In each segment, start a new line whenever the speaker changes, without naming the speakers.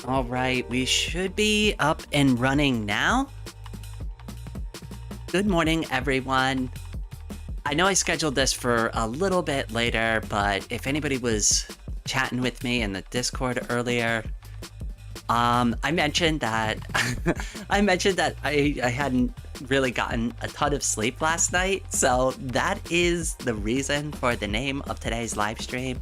All right, we should be up and running now. Good morning, everyone. I know I scheduled this for a little bit later, but if anybody was chatting with me in the Discord earlier, I mentioned that I hadn't really gotten a ton of sleep last night, so that is the reason for the name of today's live stream.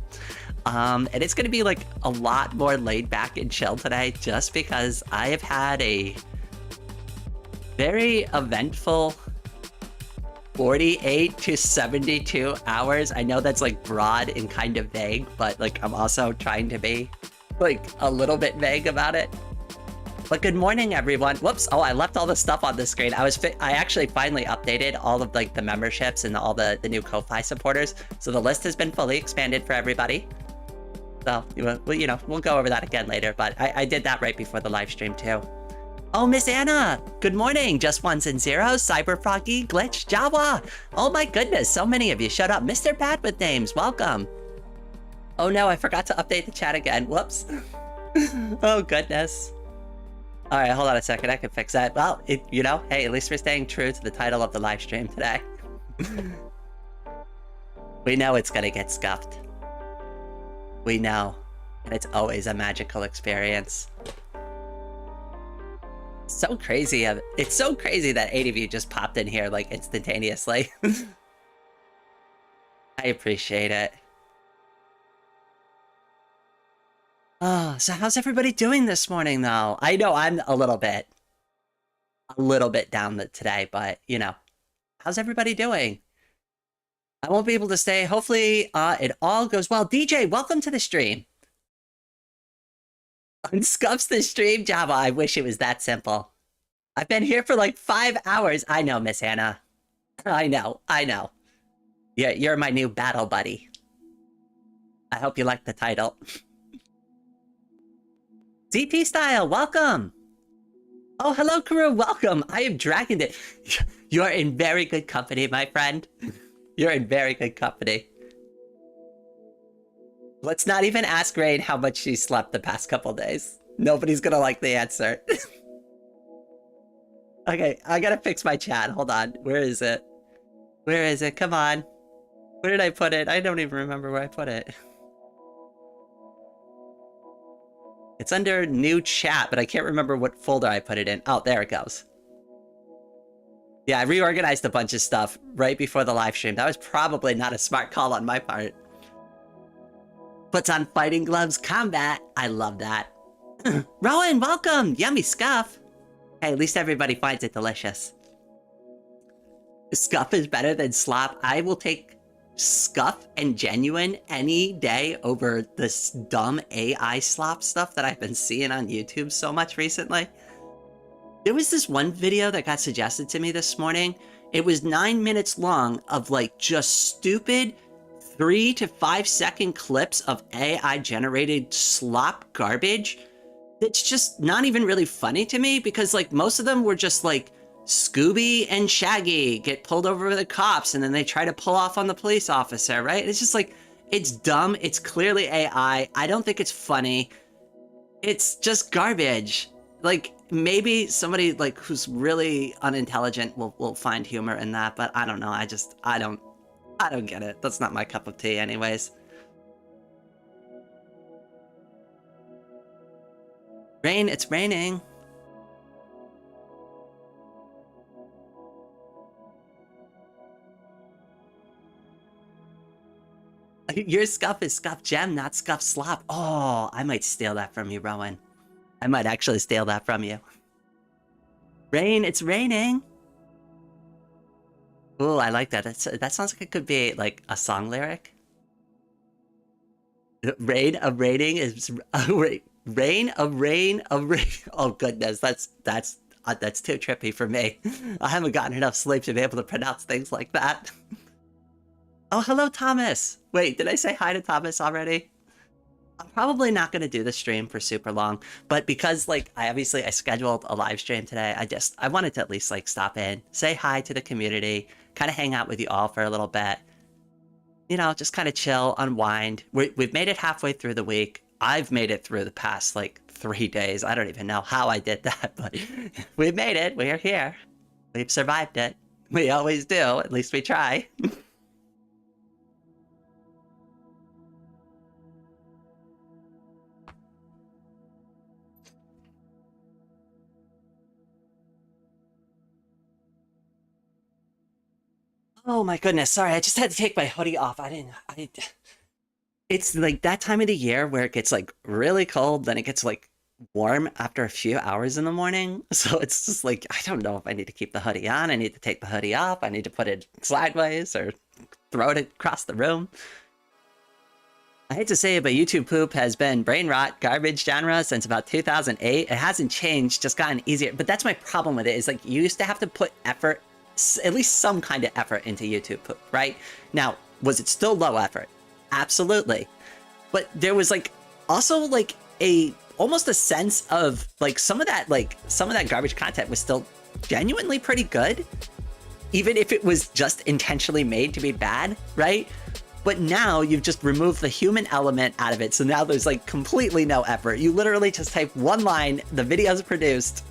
And it's going to be like a lot more laid back and chill today, just because I have had a very eventful 48 to 72 hours. I know that's like broad and kind of vague, but like I'm also trying to be like a little bit vague about it. But good morning, everyone. Whoops. Oh, I left all the stuff on the screen. I actually finally updated all of like the memberships and all the new Ko-Fi supporters. So the list has been fully expanded for everybody. So, we'll go over that again later, but I did that right before the live stream too. Oh, Miss Anna, good morning. Just ones and zeros, Cyber Froggy, Glitch, Jawa. Oh my goodness, so many of you showed up. Mr. Bad with names, welcome. Oh no, I forgot to update the chat again. Whoops. Oh goodness. All right, hold on a second. I can fix that. Well, hey, at least we're staying true to the title of the live stream today. We know it's gonna get scuffed. We know, and it's always a magical experience. So crazy. It's so crazy that 8 of you just popped in here like instantaneously. I appreciate it. Oh, so how's everybody doing this morning though? I know I'm a little bit down today, but how's everybody doing? I won't be able to stay. Hopefully it all goes well. DJ, welcome to the stream. Unscuffs the stream, Java. I wish it was that simple. I've been here for like 5 hours. I know, Miss Anna. I know. Yeah, you're my new battle buddy. I hope you like the title. ZP Style, welcome. Oh, hello, crew. Welcome. I am Dragoned It. You're in very good company, my friend. You're in very good company. Let's not even ask Rain how much she slept the past couple days. Nobody's gonna like the answer. Okay, I gotta fix my chat. Hold on. Where is it? Where is it? Come on. Where did I put it? I don't even remember where I put it. It's under new chat, but I can't remember what folder I put it in. Oh, there it goes. Yeah, I reorganized a bunch of stuff right before the live stream. That was probably not a smart call on my part. Puts on fighting gloves, combat. I love that. Rowan, welcome. Yummy Scuff. Hey, at least everybody finds it delicious. Scuff is better than slop. I will take Scuff and Genuine any day over this dumb AI slop stuff that I've been seeing on YouTube so much recently. There was this one video that got suggested to me this morning. It was 9 minutes long of like just stupid 3 to 5 second clips of AI generated slop garbage. It's just not even really funny to me because like most of them were just like Scooby and Shaggy get pulled over by the cops and then they try to pull off on the police officer, right? It's just like, it's dumb. It's clearly AI. I don't think it's funny. It's just garbage. Like maybe somebody like who's really unintelligent will find humor in that, but I don't know. I don't get it. That's not my cup of tea anyways. Rain, it's raining. Your Scuff is Scuff Gem, not Scuff Slop. Oh, I might steal that from you, Rowan. I might actually steal that from you. Rain, it's raining. Oh, I like that. That sounds like it could be like a song lyric. Rain of raining is rain of rain of rain. Oh goodness, that's too trippy for me. I haven't gotten enough sleep to be able to pronounce things like that. Oh, hello, Thomas. Wait, did I say hi to Thomas already? I'm probably not going to do the stream for super long, but because like I scheduled a live stream today, I wanted to at least like stop in, say hi to the community, kind of hang out with you all for a little bit. You know, just kind of chill, unwind. We've made it halfway through the week. I've made it through the past like 3 days. I don't even know how I did that, but we made it. We're here. We've survived it. We always do. At least we try. Oh my goodness. Sorry, I just had to take my hoodie off. It's like that time of the year where it gets like really cold, then it gets like warm after a few hours in the morning. So it's just like, I don't know if I need to keep the hoodie on. I need to take the hoodie off. I need to put it sideways or throw it across the room. I hate to say it, but YouTube poop has been brain rot, garbage genre since about 2008. It hasn't changed, just gotten easier. But that's my problem with it, is like you used to have to put effort, at least some kind of effort into YouTube poop, right? Now, was it still low effort? Absolutely. But there was like also like almost a sense of like some of that garbage content was still genuinely pretty good, even if it was just intentionally made to be bad, right? But now you've just removed the human element out of it. So now there's like completely no effort. You literally just type one line, the video's produced.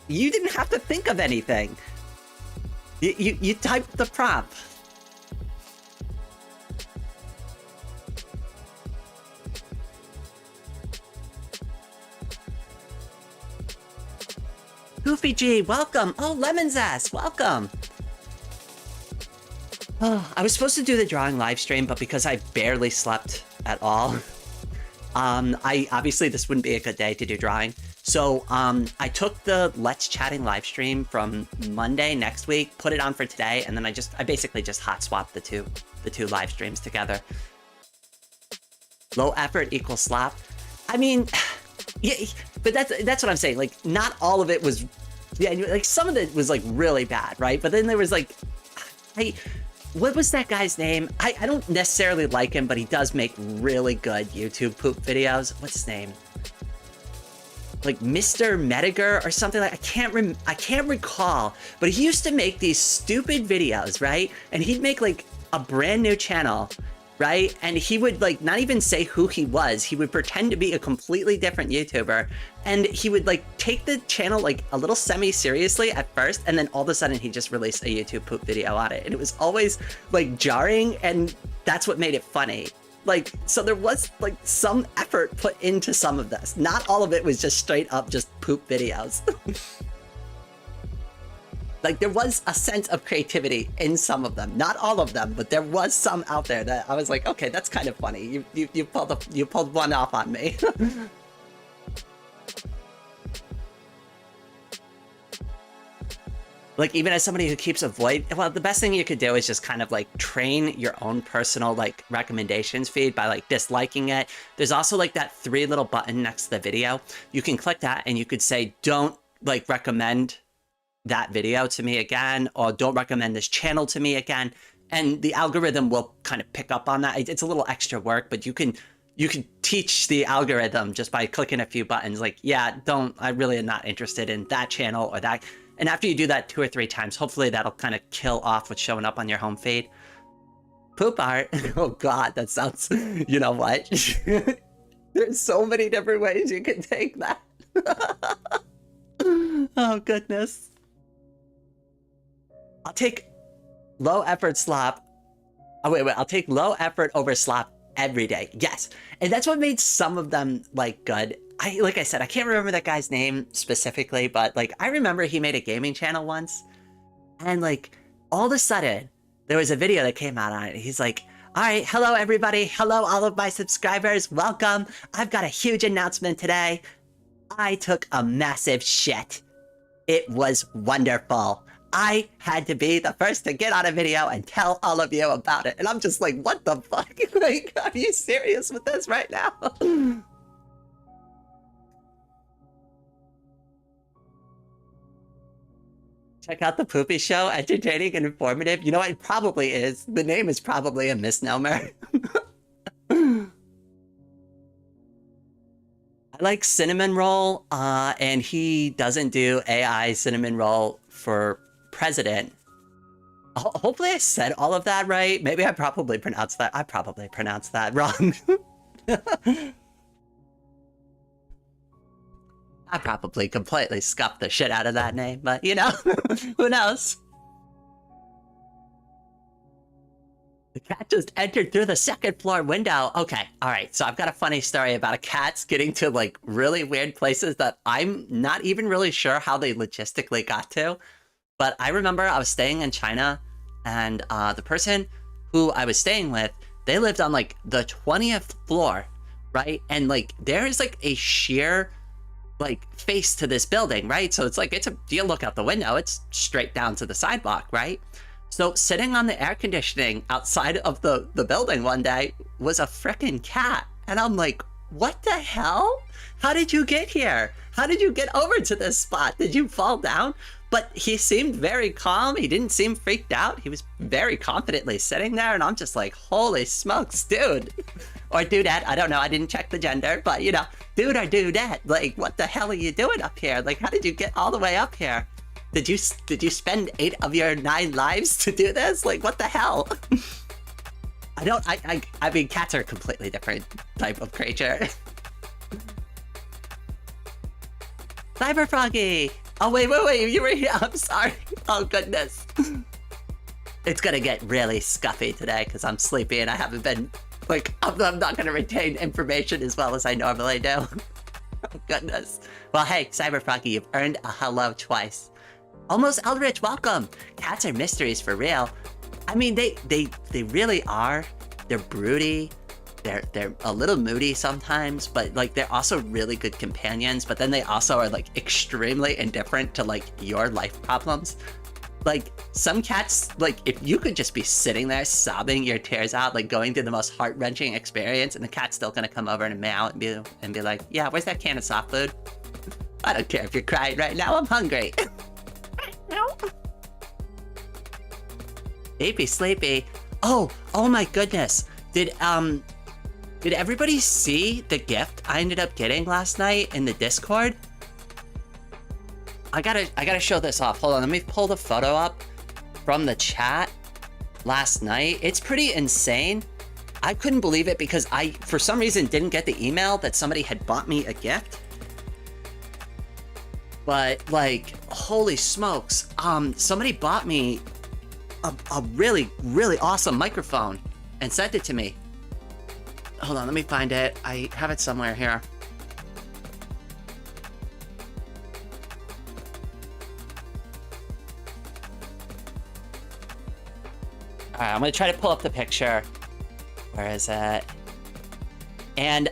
You didn't have to think of anything. You typed the prompt. Goofy G, welcome. Oh, Lemon's Ass, welcome. Oh, I was supposed to do the drawing live stream, but because I barely slept at all, I obviously this wouldn't be a good day to do drawing. So I took the Let's Chatting live stream from Monday next week, put it on for today, and then I basically just hot swapped the two live streams together. Low effort equals slop. I mean, yeah, but that's what I'm saying. Like, not all of it was, yeah, like some of it was like really bad, right? But then there was like, what was that guy's name? I don't necessarily like him, but he does make really good YouTube poop videos. What's his name? Like Mr. Mediger or something like, I can't recall, but he used to make these stupid videos, right? And he'd make like a brand new channel, right? And he would like not even say who he was. He would pretend to be a completely different YouTuber, and he would like take the channel like a little semi-seriously at first, and then all of a sudden he'd just release a YouTube poop video on it. And it was always like jarring, and that's what made it funny. Like, so there was like some effort put into some of this. Not all of it was just straight up just poop videos. Like, there was a sense of creativity in some of them. Not all of them, but there was some out there that I was like, okay, that's kind of funny. You pulled one off on me. Like, even as somebody who keeps well, the best thing you could do is just kind of like train your own personal like recommendations feed by like disliking it. There's also like that 3 little button next to the video. You can click that and you could say, don't like recommend that video to me again, or don't recommend this channel to me again. And the algorithm will kind of pick up on that. It's a little extra work, but you can teach the algorithm just by clicking a few buttons. Like, yeah, I really am not interested in that channel or that. And after you do that 2 or 3 times, hopefully that'll kind of kill off what's showing up on your home feed. Poop art. Oh God, that sounds, you know what? There's so many different ways you can take that. Oh goodness. I'll take low effort slop. Oh wait, I'll take low effort over slop every day. Yes. And that's what made some of them like good. Like I said, I can't remember that guy's name specifically, but like I remember he made a gaming channel once, and like all of a sudden there was a video that came out on it. He's like, all right, hello everybody. Hello all of my subscribers. Welcome. I've got a huge announcement today. I took a massive shit. It was wonderful. I had to be the first to get on a video and tell all of you about it. And I'm just like, what the fuck? Like, are you serious with this right now? Check out the Poopy Show, entertaining and informative. You know what? It probably is. The name is probably a misnomer. I like Cinnamon Roll, and he doesn't do AI Cinnamon Roll for president. Hopefully I said all of that right. Maybe I probably pronounced that. I probably pronounced that wrong. I probably completely scuffed the shit out of that name, but you know, who knows? The cat just entered through the second floor window. Okay, all right. So I've got a funny story about a cat's getting to like really weird places that I'm not even really sure how they logistically got to. But I remember I was staying in China, and the person who I was staying with, they lived on like the 20th floor, right? And like there is like a sheer like face to this building, right? So it's like you look out the window, it's straight down to the sidewalk, right? So sitting on the air conditioning outside of the building one day was a frickin' cat. And I'm like, what the hell? How did you get here? How did you get over to this spot? Did you fall down? But he seemed very calm. He didn't seem freaked out. He was very confidently sitting there. And I'm just like, holy smokes, dude. Or dudette, I don't know. I didn't check the gender, but you know, dude or dudette. Like, what the hell are you doing up here? Like, how did you get all the way up here? Did you spend 8 of your 9 lives to do this? Like, what the hell? I mean, cats are a completely different type of creature. Cyber Froggy! Oh, wait, you were here. I'm sorry. Oh, goodness. It's gonna get really scuffy today because I'm sleepy and I haven't been, like, I'm not gonna retain information as well as I normally do. Oh, goodness. Well, hey, Cyber Froggy, you've earned a hello twice. Almost Eldritch, welcome! Cats are mysteries for real. I mean, they really are. They're broody. They're a little moody sometimes, but like they're also really good companions. But then they also are like extremely indifferent to like your life problems. Like some cats, like if you could just be sitting there sobbing your tears out, like going through the most heart-wrenching experience, and the cat's still gonna come over and meow and be like, yeah, where's that can of soft food? I don't care if you're crying right now. I'm hungry. Sleepy. Oh my goodness. Did everybody see the gift I ended up getting last night in the Discord? I gotta show this off. Hold on, let me pull the photo up from the chat last night. It's pretty insane. I couldn't believe it because I, for some reason, didn't get the email that somebody had bought me a gift. But like, holy smokes, somebody bought me a really, really awesome microphone and sent it to me. Hold on, let me find it. I have it somewhere here. All right, I'm gonna try to pull up the picture. Where is it? And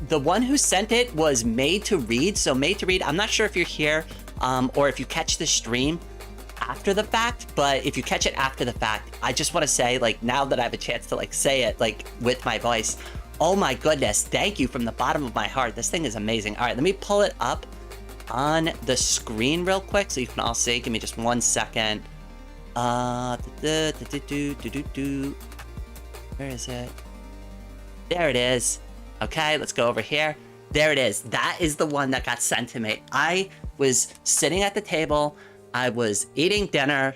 the one who sent it was Made to Read. So Made to Read, I'm not sure if you're here or if you catch the stream after the fact, but if you catch it after the fact, I just want to say, like, now that I have a chance to like say it like with my voice, oh my goodness, thank you from the bottom of my heart. This thing is amazing. All right, let me pull it up on the screen real quick so you can all see. Give me just 1 second. Where is it? There it is. Okay, let's go over here. There it is. That is the one that got sent to me. I was sitting at the table. I was eating dinner.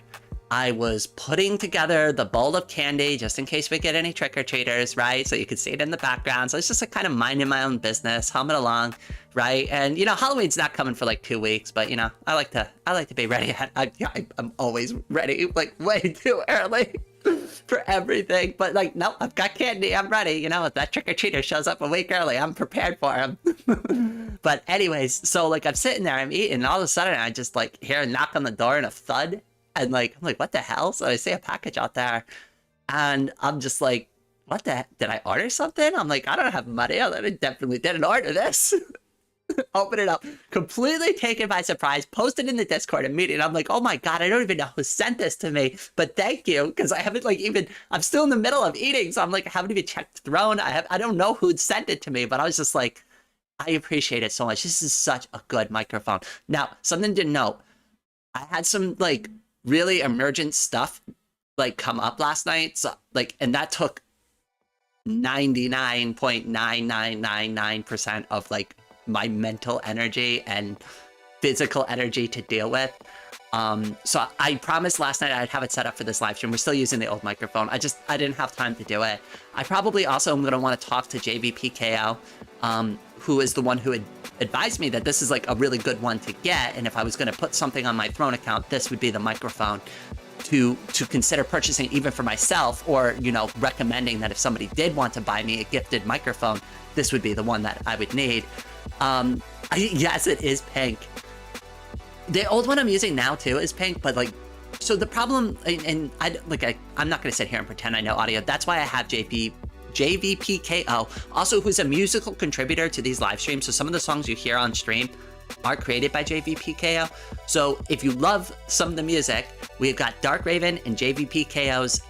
I was putting together the bowl of candy just in case we get any trick-or-treaters, right? So you could see it in the background. So it's just like kind of minding my own business, humming along, right? And you know, Halloween's not coming for like 2 weeks, but you know, I like to be ready. I'm always ready, like way too early for everything. But like, no, I've got candy. I'm ready. You know, if that trick-or-treater shows up a week early, I'm prepared for him. But anyways, so like I'm sitting there, I'm eating, and all of a sudden I just like hear a knock on the door and a thud. And like, I'm like, what the hell? So I see a package out there and I'm just like, what the heck? Did I order something? I'm like, I don't have money. I definitely didn't order this. Open it up, completely taken by surprise, posted in the Discord immediately. I'm like, oh my God, I don't even know who sent this to me, but thank you. Cause I haven't like even, I'm still in the middle of eating. So I'm like, I haven't even checked Throne. I don't know who'd sent it to me, but I was just like, I appreciate it so much. This is such a good microphone. Now, something to note, I had some like really emergent stuff like come up last night, so like, and that took 99.9999% of like my mental energy and physical energy to deal with. So I promised last night I'd have it set up for this live stream. We're still using the old microphone. I didn't have time to do it. I probably also am going to want to talk to JBPKO, who is the one who had advised me that this is like a really good one to get, and if I was going to put something on my Throne account, this would be the microphone to consider purchasing even for myself, or, you know, recommending that if somebody did want to buy me a gifted microphone, this would be the one that I would need. Yes, it is pink. The old one I'm using now too is pink, but like, so the problem, and I'm not going to sit here and pretend I know audio. That's why I have JVPKO, also who's a musical contributor to these live streams. So some of the songs you hear on stream are created by JVPKO. So if you love some of the music, we've got Dark Raven and JVPKO's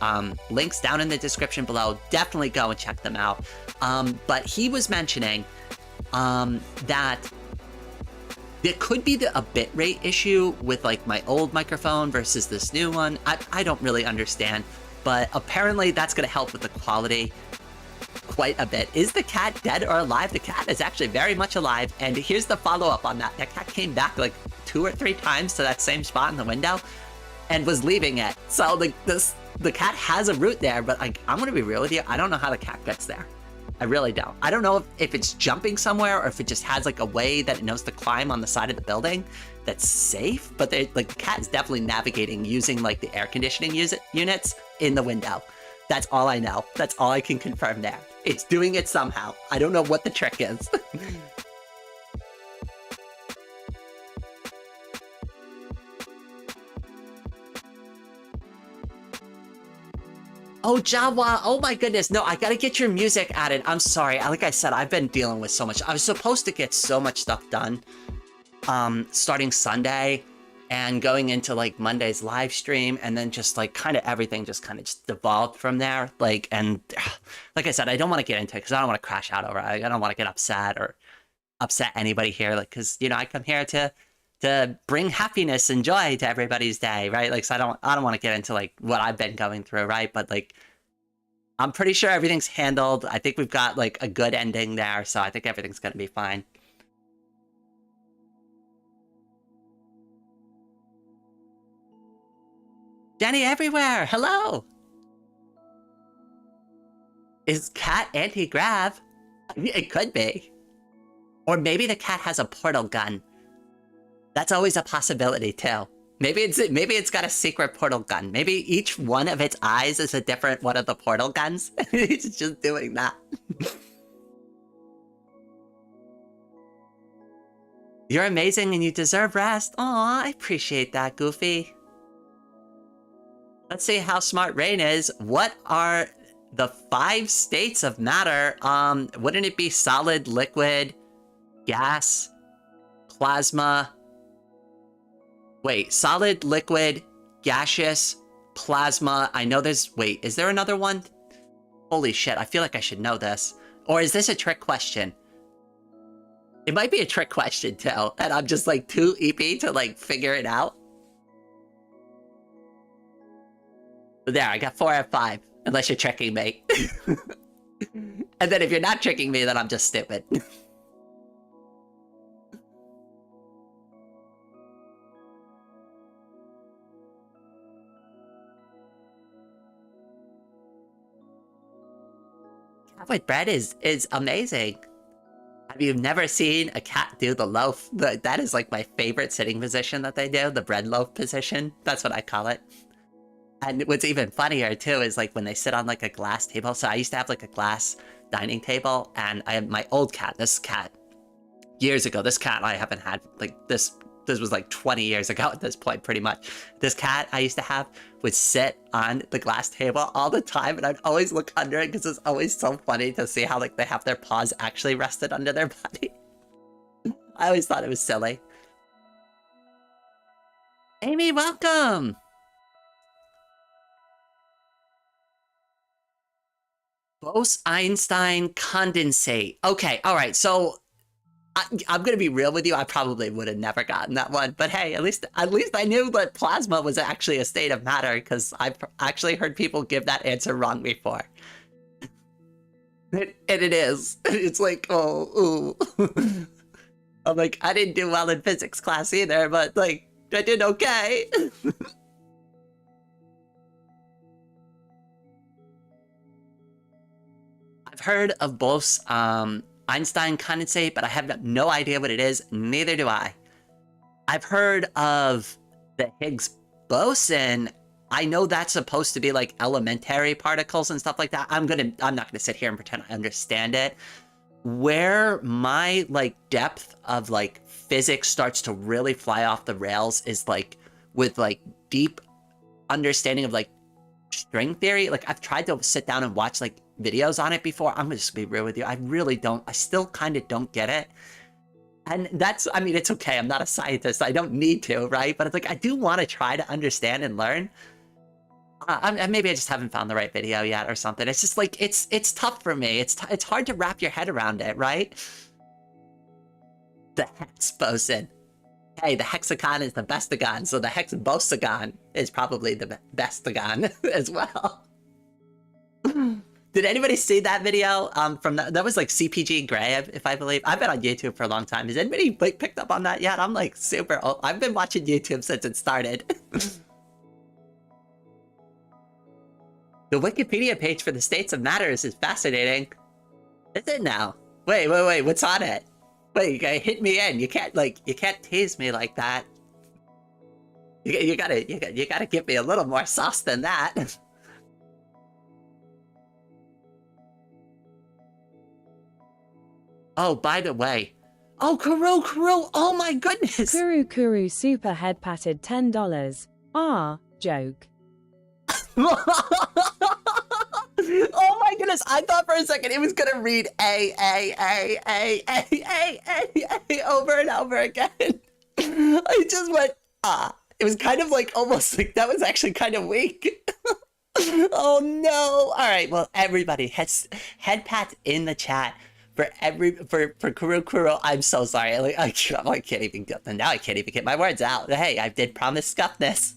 links down in the description below. Definitely go and check them out. But he was mentioning that there could be a bitrate issue with like my old microphone versus this new one. I don't really understand, but apparently that's going to help with the quality quite a bit. Is the cat dead or alive? The cat is actually very much alive, and here's the follow-up on that. That cat came back like 2 or 3 times to that same spot in the window and was leaving it. So like the cat has a route there, but like, I'm gonna be real with you, I don't know how the cat gets there. I really don't. I don't know if it's jumping somewhere or if it just has like a way that it knows to climb on the side of the building that's safe, but like the cat is definitely navigating using like the air conditioning units in the window. That's all I know. That's all I can confirm there. It's doing it somehow. I don't know what the trick is. Oh, Jawa. Oh my goodness. No, I gotta get your music added. I'm sorry. Like I said, I've been dealing with so much. I was supposed to get so much stuff done starting Sunday and going into like Monday's live stream, and then just like kind of everything just devolved from there. Like, and like I said, I don't want to get into it because I don't want to crash out over it. I don't want to get upset or upset anybody here. Like, because, you know, I come here to bring happiness and joy to everybody's day, right? Like, so I don't want to get into like what I've been going through, right? But like, I'm pretty sure everything's handled. I think we've got like a good ending there, so I think everything's gonna be fine. Jenny everywhere, hello! Is cat anti-grav? It could be. Or maybe the cat has a portal gun. That's always a possibility too. Maybe it's got a secret portal gun. Maybe each one of its eyes is a different one of the portal guns. It's just doing that. You're amazing and you deserve rest. Aw, I appreciate that, Goofy. Let's see how smart Rain is. What are the 5 states of matter? Wouldn't it be solid, liquid, gas, plasma? Wait, solid, liquid, gaseous, plasma. I know there's... Wait, is there another one? Holy shit, I feel like I should know this. Or is this a trick question? It might be a trick question, too, and I'm just, like, too EP to, like, figure it out. There, I got 4 out of 5, unless you're tricking me. And then if you're not tricking me, then I'm just stupid. Cat with bread is amazing. Have you never seen a cat do the loaf? That is like my favorite sitting position that they do, the bread loaf position. That's what I call it. And what's even funnier too is like when they sit on like a glass table. So I used to have like a glass dining table, and I had my old cat, this cat, years ago. This cat I haven't had, like this was like 20 years ago at this point, pretty much. This cat I used to have would sit on the glass table all the time, and I'd always look under it because it's always so funny to see how like they have their paws actually rested under their body. I always thought it was silly. Amy, welcome! Bose-Einstein condensate. Okay, alright, so I'm gonna be real with you, I probably would have never gotten that one, but hey, at least I knew that plasma was actually a state of matter, because I've actually heard people give that answer wrong before. And it is. It's like, oh, ooh. I'm like, I didn't do well in physics class either, but like, I did okay. I've heard of Bose Einstein condensate, but I have no idea what it is. Neither do I. I've heard of the Higgs boson. I know that's supposed to be like elementary particles and stuff like that. I'm not gonna sit here and pretend I understand it. Where my like depth of like physics starts to really fly off the rails is like with like deep understanding of like string theory. Like I've tried to sit down and watch like videos on it before. I'm gonna just be real with you. I still kind of don't get it. And that's, I mean, it's okay. I'm not a scientist. I don't need to, right? But it's like, I do want to try to understand and learn. Maybe I just haven't found the right video yet or something. It's just like, it's tough for me. It's hard to wrap your head around it, right? The Hex boson. Hey, the hexagon is the bestagon, so the Hex bosagon is probably the bestagon as well. Did anybody see that video from that was like CPG Gray, if I believe? I've been on YouTube for a long time. Has anybody like picked up on that yet? I'm like super old. I've been watching YouTube since it started. The Wikipedia page for the States of Matters is fascinating. Is it now? Wait, what's on it? Wait, you gotta hit me in. You can't tease me like that. You gotta give me a little more sauce than that. Oh, by the way. Oh, Kuru, oh my goodness.
Kuru super head patted $10. Ah, joke.
Oh my goodness, I thought for a second it was gonna read A over and over again. I just went, ah. It was kind of like almost like that was actually kind of weak. Oh no. All right, well, everybody, head pats in the chat. For Kuru, I'm so sorry. I can't even get now. I can't even get my words out. Hey, I did promise scuffness.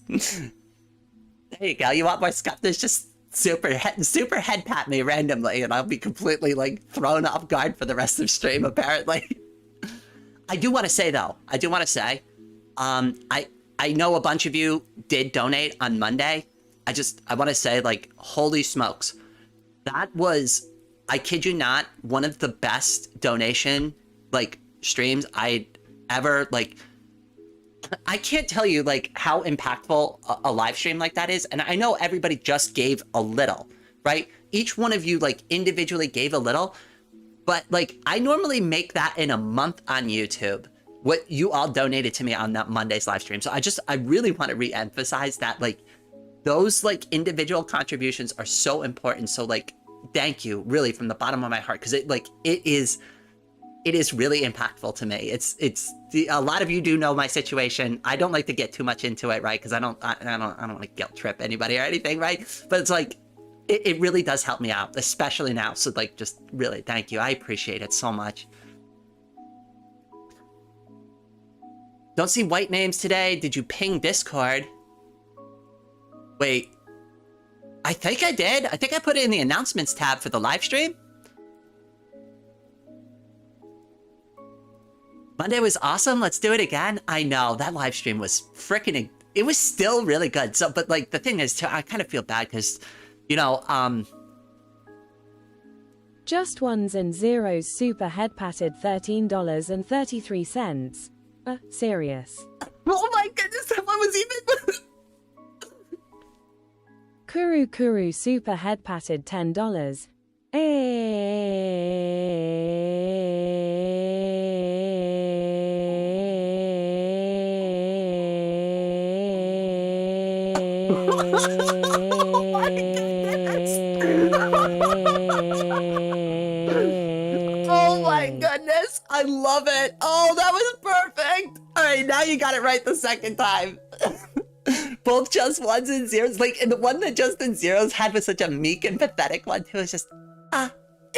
There you go. You want more scuffness? Just super head pat me randomly, and I'll be completely like thrown off guard for the rest of stream. Apparently, I do want to say though. I know a bunch of you did donate on Monday. I want to say like, holy smokes, that was. I kid you not, one of the best donation like streams I'd ever like. I can't tell you like how impactful a live stream like that is, and I know everybody just gave a little, right? Each one of you like individually gave a little, but like I normally make that in a month on YouTube. What you all donated to me on that Monday's live stream, so I really want to re-emphasize that like those like individual contributions are so important. So like. Thank you, really, from the bottom of my heart, because it is really impactful to me. A lot of you do know my situation. I don't like to get too much into it, right? Because I don't want to guilt trip anybody or anything, right? But it's like it really does help me out, especially now. So like, just really thank you. I appreciate it so much. Don't see white names today. Did you ping Discord? Wait. I think I did. I think I put it in the announcements tab for the live stream. Monday was awesome. Let's do it again. I know that live stream was freaking. It was still really good. So, but like the thing is, too, I kind of feel bad because, you know,
Just ones and zeros super head patted $13.33. Serious.
Oh my goodness, that one was even.
Kuru super head patted $10.
Oh my goodness, I love it. Oh, that was perfect. All right, now you got it right the second time. Both just ones and zeros, like, and the one that just in zeros had was such a meek and pathetic one too. It's just, and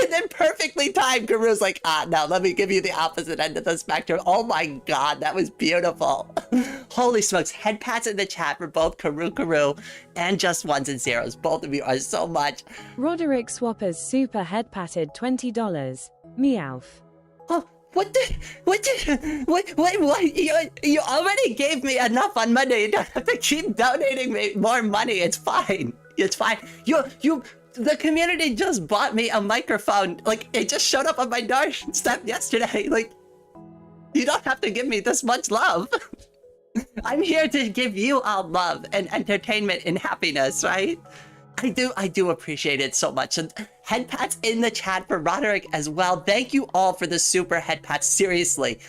then perfectly timed. Guru's like, no, let me give you the opposite end of the spectrum. Oh my god, that was beautiful. Holy smokes, head pats in the chat for both Kuru and just ones and zeros. Both of you are so much.
Roderick Swappers super head patted $20. Meowth.
Oh, what? You already gave me enough on Monday. You don't have to keep donating me more money. It's fine. It's fine. the community just bought me a microphone. Like, it just showed up on my doorstep yesterday. Like, you don't have to give me this much love. I'm here to give you all love and entertainment and happiness, right? I do appreciate it so much. And head pats in the chat for Roderick as well. Thank you all for the super head pats. Seriously.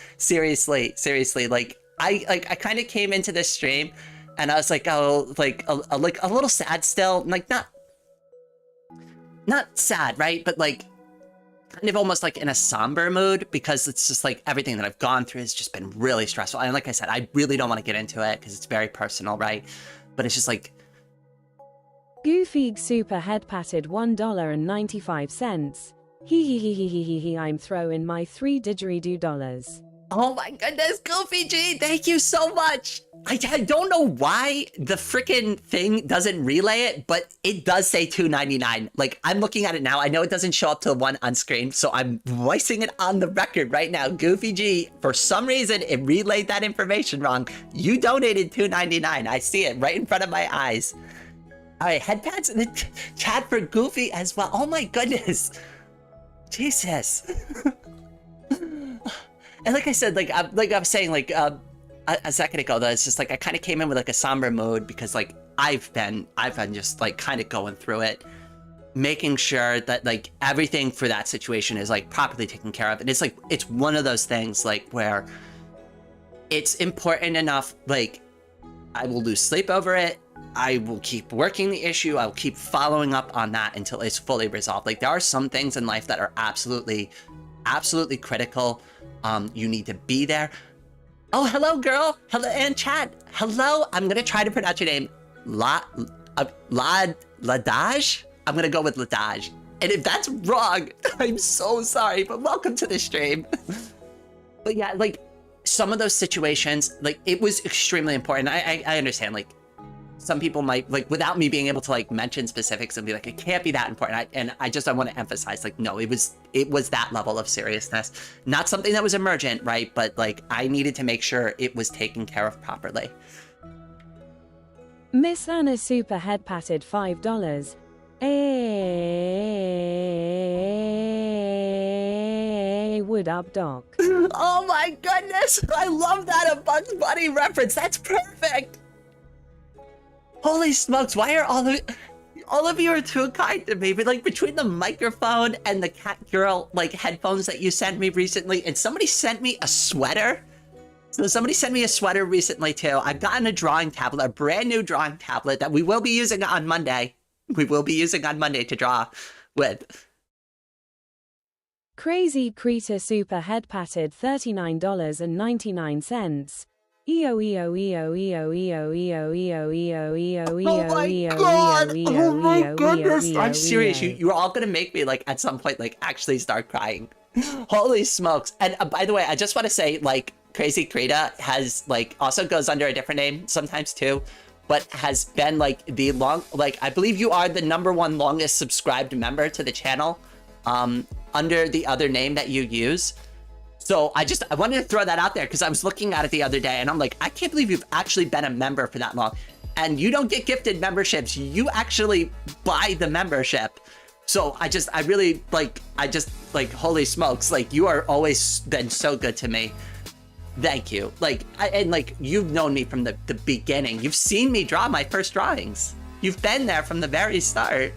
Like, I kind of came into this stream and I was like, oh, like a little sad still. Like, not sad, right? But like, kind of almost like in a somber mood, because it's just like everything that I've gone through has just been really stressful. And like I said, I really don't want to get into it because it's very personal, right? But it's just like...
Goofy super head patted $1.95. Hee, I'm throwing my 3 didgeridoo dollars.
Oh my goodness, Goofy G, thank you so much. I don't know why the freaking thing doesn't relay it, but it does say $2.99. Like, I'm looking at it now. I know it doesn't show up to 1 on screen, so I'm voicing it on the record right now. Goofy G, for some reason, it relayed that information wrong. You donated $2.99. I see it right in front of my eyes. All right, head pats in the chat for Goofy as well. Oh my goodness. Jesus. And like I said, like I was saying, like a second ago, that it's just like I kind of came in with like a somber mood because like I've been just like kind of going through it, making sure that like everything for that situation is like properly taken care of. And it's like it's one of those things like where it's important enough, like I will lose sleep over it. I will keep working the issue. I will keep following up on that until it's fully resolved. Like there are some things in life that are absolutely critical. You need to be there. Oh, hello, girl. Hello, and chat. Hello. I'm gonna try to pronounce your name. Ladaj? I'm gonna go with Ladaj. And if that's wrong, I'm so sorry, but welcome to the stream. But yeah, like some of those situations, like it was extremely important. I understand, like some people might, like without me being able to like mention specifics and be like, it can't be that important. I want to emphasize, like, no, it was that level of seriousness, not something that was emergent, right? But like, I needed to make sure it was taken care of properly.
Miss Anna super head patted $5. Hey, what up, doc?
Oh my goodness, I love that a Bugs Bunny reference. That's perfect. Holy smokes, why are all of you are too kind to me? But like between the microphone and the cat girl like headphones that you sent me recently, and somebody sent me a sweater. So somebody sent me a sweater recently too. I've gotten a drawing tablet, a brand new drawing tablet that we will be using on Monday. We will be using on Monday to draw with.
Crazy Creator super head patted $39.99. Oh my
goodness! I'm serious. You're all gonna make me like at some point like actually start crying. Holy smokes! And by the way, I just want to say like Crazy Krita has like also goes under a different name sometimes too, but has been like the I believe you are the #1 longest subscribed member to the channel, under the other name that you use. So I wanted to throw that out there because I was looking at it the other day and I'm like, I can't believe you've actually been a member for that long. And you don't get gifted memberships. You actually buy the membership. So I really holy smokes, like you are always been so good to me. Thank you. And you've known me from the beginning. You've seen me draw my first drawings. You've been there from the very start.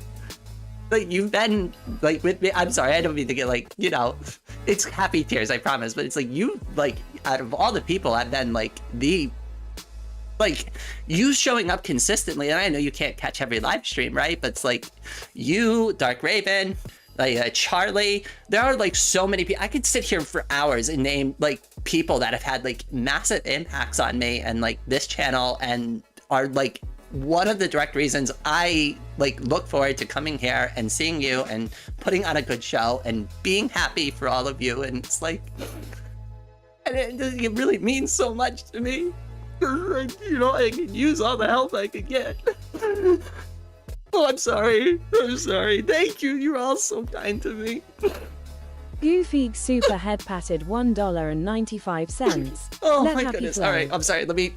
Like you've been like with me. I'm sorry, I don't mean to get like, you know, it's happy tears, I promise, but it's like you, like out of all the people I've been like you showing up consistently. And I know you can't catch every live stream, right? But it's like you, Dark Raven, like Charlie, there are like so many people. I could sit here for hours and name like people that have had like massive impacts on me and like this channel and are like one of the direct reasons I like look forward to coming here and seeing you and putting on a good show and being happy for all of you. And it's like, and it really means so much to me. Like, you know, I could use all the help I could get. Oh, I'm sorry. Thank you. You're all so kind to me.
Goofy super head patted $1.95.
Oh my goodness. All right, I'm sorry. Let me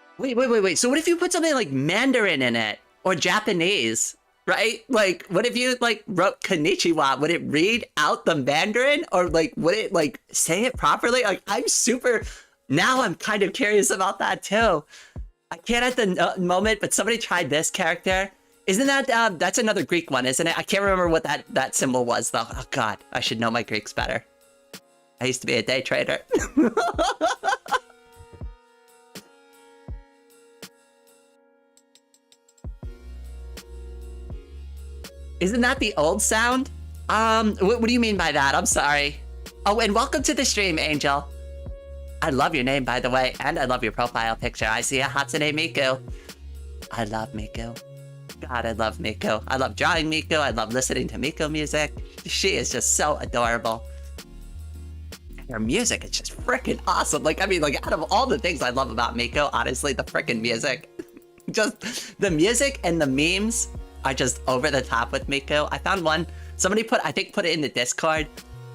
Wait. So what if you put something like Mandarin in it or Japanese, right? Like, what if you like wrote konnichiwa? Would it read out the Mandarin or like would it like say it properly? Like, now I'm kind of curious about that too. I can't at the moment, but somebody tried this character. Isn't that, that's another Greek one, isn't it? I can't remember what that symbol was though. Oh God, I should know my Greeks better. I used to be a day trader. Isn't that the old sound? What do you mean by that? I'm sorry. Oh, and welcome to the stream, Angel. I love your name, by the way, and I love your profile picture. I see a Hatsune Miku. I love Miku. God, I love Miku. I love drawing Miku. I love listening to Miku music. She is just so adorable. And her music is just freaking awesome. Like, I mean, like, out of all the things I love about Miku, honestly, the freaking music. Just the music and the memes are just over the top with Miku. I found one, somebody put it in the Discord,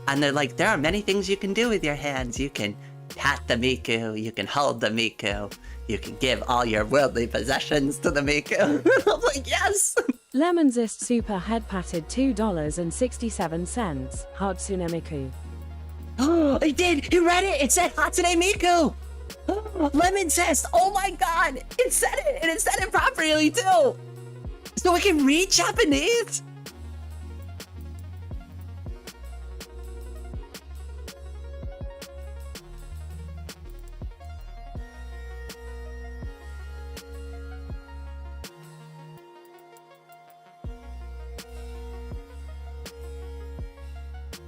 and they're like, there are many things you can do with your hands. You can pat the Miku, you can hold the Miku, you can give all your worldly possessions to the Miku. I'm like, yes!
Lemonsist Super Head Patted $2.67. Hatsune Miku.
Oh, it did! He read it! It said Hatsune Miku! Lemonsist! Oh my god! It said it! And it said it properly too! So we can read Japanese?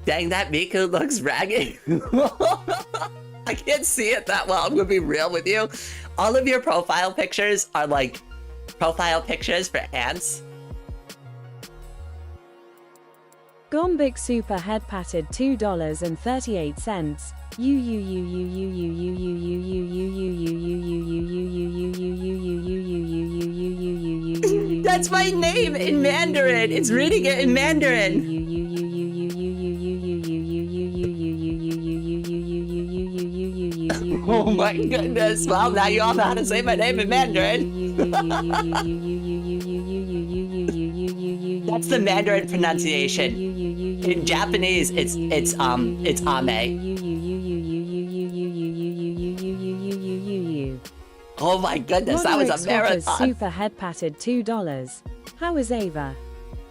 Dang, that Miku looks ragged. I can't see it that well, I'm gonna be real with you. All of your profile pictures are like profile pictures for ants.
Gombik Super Head Patted $2.38.
That's my name in Mandarin. It's reading it in Mandarin. Oh my goodness. Well, now you all know how to say my name in Mandarin. That's the Mandarin pronunciation. In Japanese, it's ame. Oh my goodness, that was a marathon.
Super Head Patted $2. How is Ava?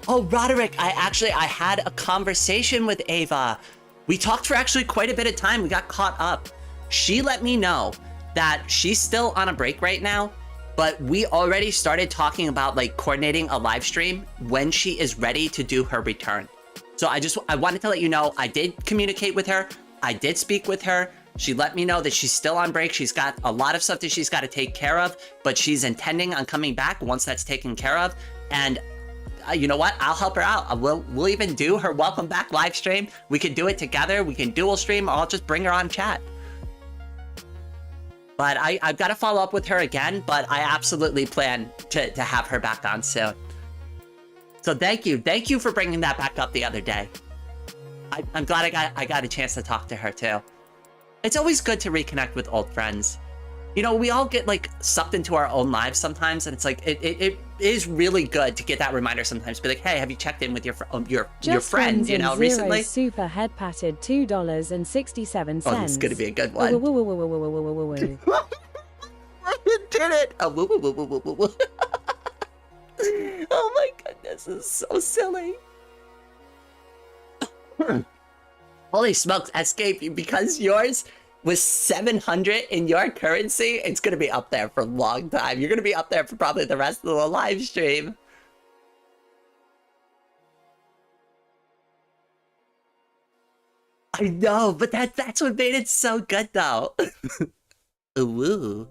Oh, Roderick, I had a conversation with Ava. We talked for actually quite a bit of time. We got caught up. She let me know that she's still on a break right now, but we already started talking about like coordinating a live stream when she is ready to do her return. So I wanted to let you know, I did communicate with her. I did speak with her. She let me know that she's still on break. She's got a lot of stuff that she's got to take care of, but she's intending on coming back once that's taken care of. And you know what? I'll help her out. We'll even do her welcome back live stream. We can do it together. We can dual stream, or I'll just bring her on chat. But I've got to follow up with her again, but I absolutely plan to have her back on soon. So thank you. Thank you for bringing that back up the other day. I'm glad I got a chance to talk to her too. It's always good to reconnect with old friends. You know, we all get like sucked into our own lives sometimes, and it's like it is really good to get that reminder sometimes. Be like, hey, have you checked in with your friend? You know, recently.
Super Head Patted $2.67.
Oh, this is gonna be a good one. I did it! Oh my goodness, this is so silly. Holy smokes, Escape, because yours was 700 in your currency, it's gonna be up there for a long time. You're gonna be up there for probably the rest of the live stream. I know, but that's what made it so good though. Ooh.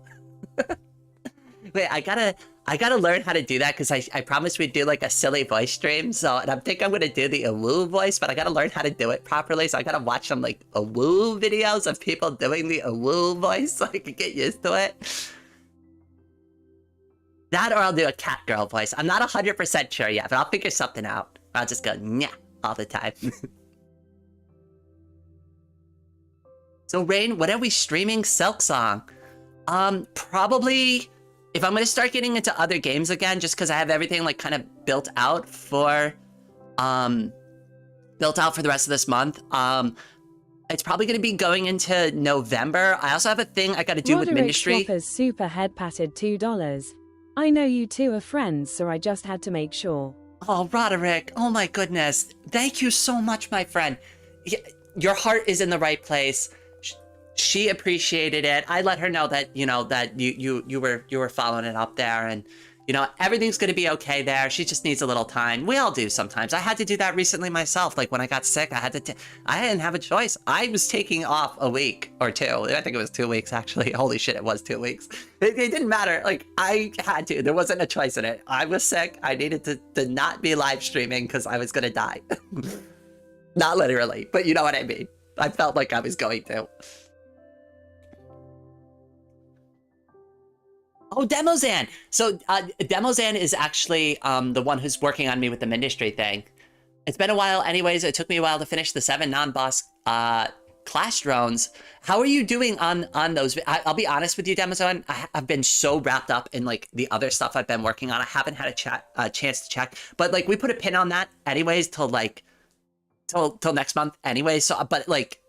Wait, I gotta learn how to do that because I promised we'd do like a silly voice stream. So, and I think I'm gonna do the awoo voice, but I gotta learn how to do it properly. So I gotta watch some like awoo videos of people doing the awoo voice so I can get used to it. That or I'll do a cat girl voice. I'm not 100% sure yet, but I'll figure something out. I'll just go nyah all the time. So Rain, what are we streaming? Silk Song. Probably if I'm gonna start getting into other games again, just because I have everything like kind of built out for the rest of this month, it's probably gonna be going into November. I also have a thing I gotta do with Ministry.
Swapper's super head patted $2. I know you two are friends, so I just had to make sure.
Oh, Roderick, oh my goodness. Thank you so much, my friend. Your heart is in the right place. She appreciated it. I let her know that, you know, that you were following it up there, and, you know, everything's going to be okay there. She just needs a little time. We all do sometimes. I had to do that recently myself. Like when I got sick, I didn't have a choice. I was taking off a week or two. I think it was 2 weeks, actually. Holy shit, it was 2 weeks. It didn't matter. Like I had to. There wasn't a choice in it. I was sick. I needed to not be live streaming because I was going to die. Not literally, but you know what I mean. I felt like I was going to. Oh, Demozan! So, Demozan is actually the one who's working on me with the Ministry thing. It's been a while anyways. It took me a while to finish the 7 non-boss class drones. How are you doing on those? I'll be honest with you, Demozan. I've been so wrapped up in like the other stuff I've been working on. I haven't had a chance to check. But like we put a pin on that anyways till like till next month anyway. So, but like,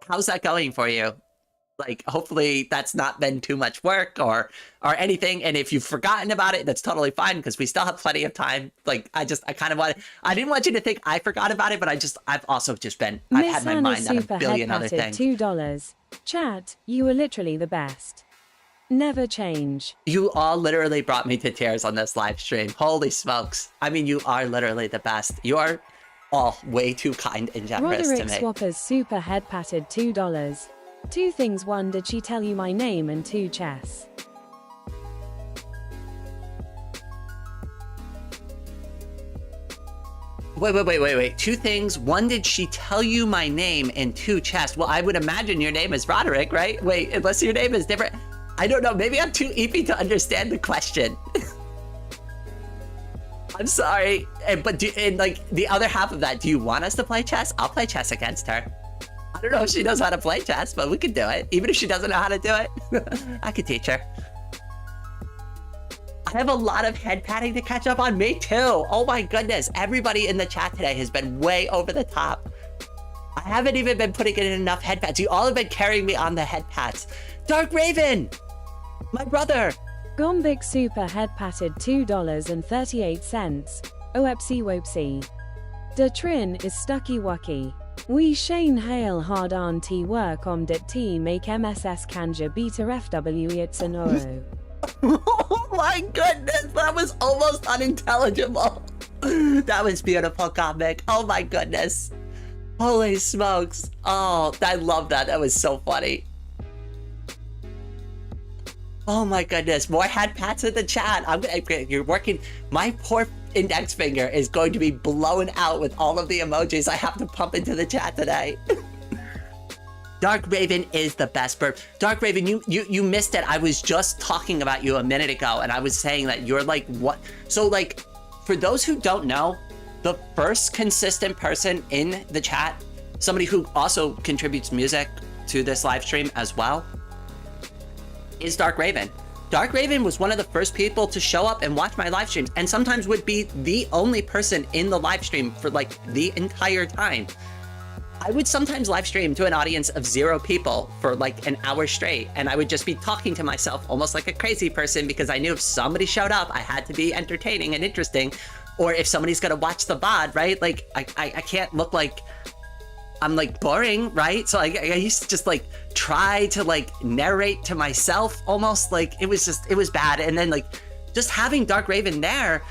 how's that going for you? Like, hopefully that's not been too much work or anything. And if you've forgotten about it, that's totally fine because we still have plenty of time. Like, I didn't want you to think I forgot about it, but I've also just been, I've had my mind on a billion other things.
$2. Chat, you are literally the best. Never change.
You all literally brought me to tears on this live stream. Holy smokes. I mean, you are literally the best. You are all way too kind and generous to me.
Swapper's super head patted $2. 2 things. 1, did she tell you my name? And 2, chess.
Wait. 2 things. 1, did she tell you my name? And 2, chess. Well, I would imagine your name is Roderick, right? Wait, unless your name is different. I don't know. Maybe I'm too eepy to understand the question. I'm sorry. But like the other half of that, do you want us to play chess? I'll play chess against her. I don't know if she knows how to play chess, but we could do it. Even if she doesn't know how to do it, I could teach her. I have a lot of head patting to catch up on. Me too. Oh my goodness. Everybody in the chat today has been way over the top. I haven't even been putting in enough head pats. You all have been carrying me on the head pats. Dark Raven, my brother.
Gombik super head patted $2.38. OEPSI wopsy. De Trin is stucky wucky. We Shane Hale hard auntie work om dit t make MSS Kanja beta FWE it's an oro.
Oh my goodness, that was almost unintelligible. That was beautiful, comic. Oh my goodness. Holy smokes. Oh, I love that. That was so funny. Oh my goodness, more head pats in the chat. You're working. My poor index finger is going to be blown out with all of the emojis I have to pump into the chat today. Dark Raven is the best bird. Dark Raven, you missed it. I was just talking about you a minute ago, and I was saying that you're like what? So like, for those who don't know, the first consistent person in the chat, somebody who also contributes music to this live stream as well, is Dark Raven. Dark Raven was one of the first people to show up and watch my live streams, and sometimes would be the only person in the live stream for like the entire time. I would sometimes live stream to an audience of 0 people for like an hour straight, and I would just be talking to myself almost like a crazy person because I knew if somebody showed up, I had to be entertaining and interesting, or if somebody's gonna watch the VOD, right? Like I can't look like I'm like boring, right? So I used to just like try to like narrate to myself almost, like it was bad. And then like just having Dark Raven there,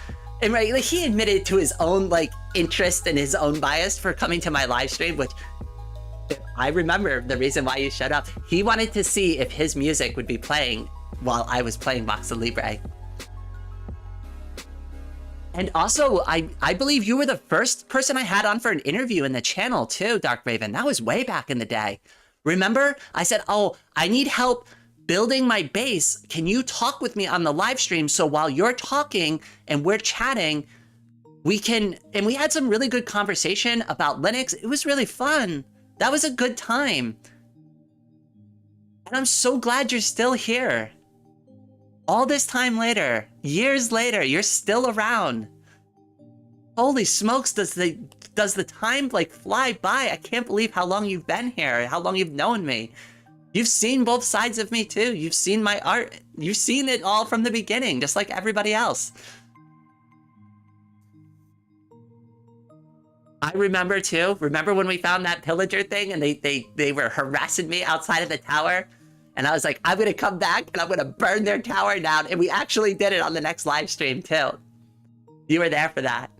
and right, like he admitted to his own like interest and his own bias for coming to my live stream, which I remember the reason why you showed up. He wanted to see if his music would be playing while I was playing Voxa Libre. And also, I believe you were the first person I had on for an interview in the channel too, Dark Raven. That was way back in the day. Remember? I said, oh, I need help building my base. Can you talk with me on the live stream so while you're talking and we're chatting, we can, and we had some really good conversation about Linux. It was really fun. That was a good time. And I'm so glad you're still here. All this time later, years later, you're still around. Holy smokes, does the time like fly by? I can't believe how long you've been here, how long you've known me. You've seen both sides of me too. You've seen my art. You've seen it all from the beginning, just like everybody else. I remember too. Remember when we found that pillager thing and they were harassing me outside of the tower? And I was like, I'm gonna come back and I'm gonna burn their tower down. And we actually did it on the next live stream too. You were there for that.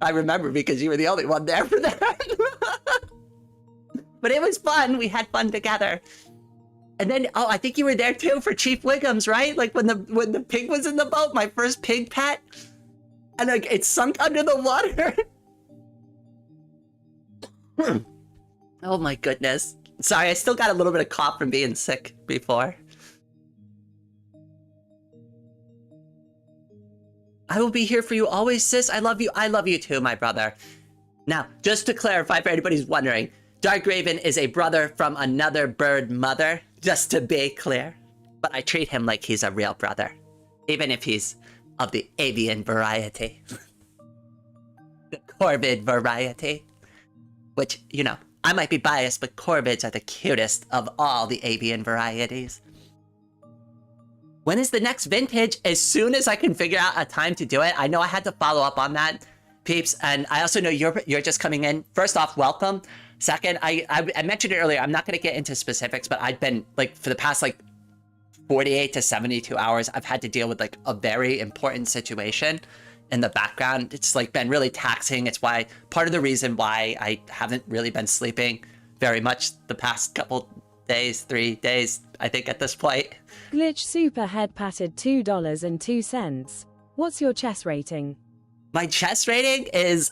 I remember because you were the only one there for that. But it was fun. We had fun together. And then, oh, I think you were there too for Chief Wiggum's, right? Like when the pig was in the boat, my first pig pet, and like it sunk under the water. Oh my goodness. Sorry, I still got a little bit of cough from being sick before. I will be here for you always, sis. I love you. I love you too, my brother. Now, just to clarify for anybody's wondering, Dark Raven is a brother from another bird mother, just to be clear. But I treat him like he's a real brother, even if he's of the avian variety. The corvid variety. Which, you know, I might be biased, but corvids are the cutest of all the avian varieties. When is the next vintage? As soon as I can figure out a time to do it. I know I had to follow up on that, peeps, and I also know you're just coming in. First off, welcome. Second, I mentioned it earlier, I'm not going to get into specifics, but I've been, like, for the past, like, 48 to 72 hours, I've had to deal with, like, a very important situation in the background. It's, like, been really taxing. It's why, part of the reason why I haven't really been sleeping very much the past couple days, 3 days, I think, at this point.
Glitch Super Head patted $2.02. What's your chess rating?
My chess rating is,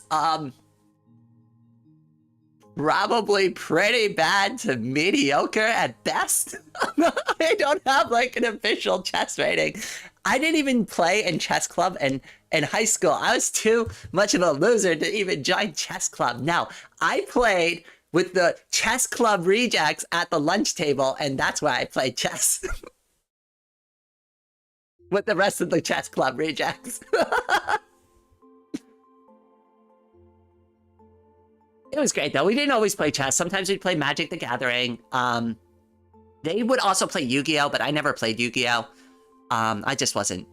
probably pretty bad to mediocre at best. I don't have like an official chess rating. I didn't even play in chess club in high school. I was too much of a loser to even join chess club. Now, I played with the chess club rejects at the lunch table, and that's where I played chess. With the rest of the chess club rejects. It was great though. We didn't always play chess. Sometimes we'd play Magic the Gathering. They would also play Yu-Gi-Oh, but I never played Yu-Gi-Oh. I just wasn't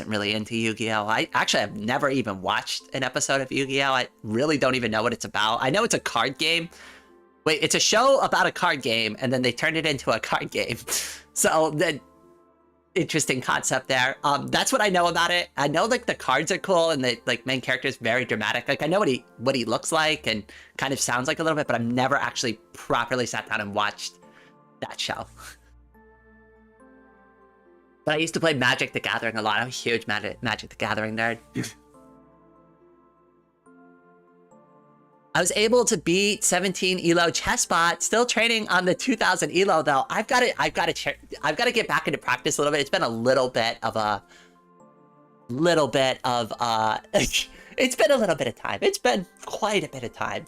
really into Yu-Gi-Oh. I actually have never even watched an episode of Yu-Gi-Oh. I really don't even know what it's about. I know it's a card game. Wait, it's a show about a card game, and then they turned it into a card game. So the interesting concept there. That's what I know about it. I know like the cards are cool and the like main character is very dramatic. Like I know what he looks like and kind of sounds like a little bit, but I've never actually properly sat down and watched that show. But I used to play Magic the Gathering a lot. I'm a huge Magic the Gathering nerd. I was able to beat 17 Elo Chessbot. Still training on the 2000 Elo though. I've got to get back into practice a little bit. It's been a little bit of it's been a little bit of time. It's been quite a bit of time.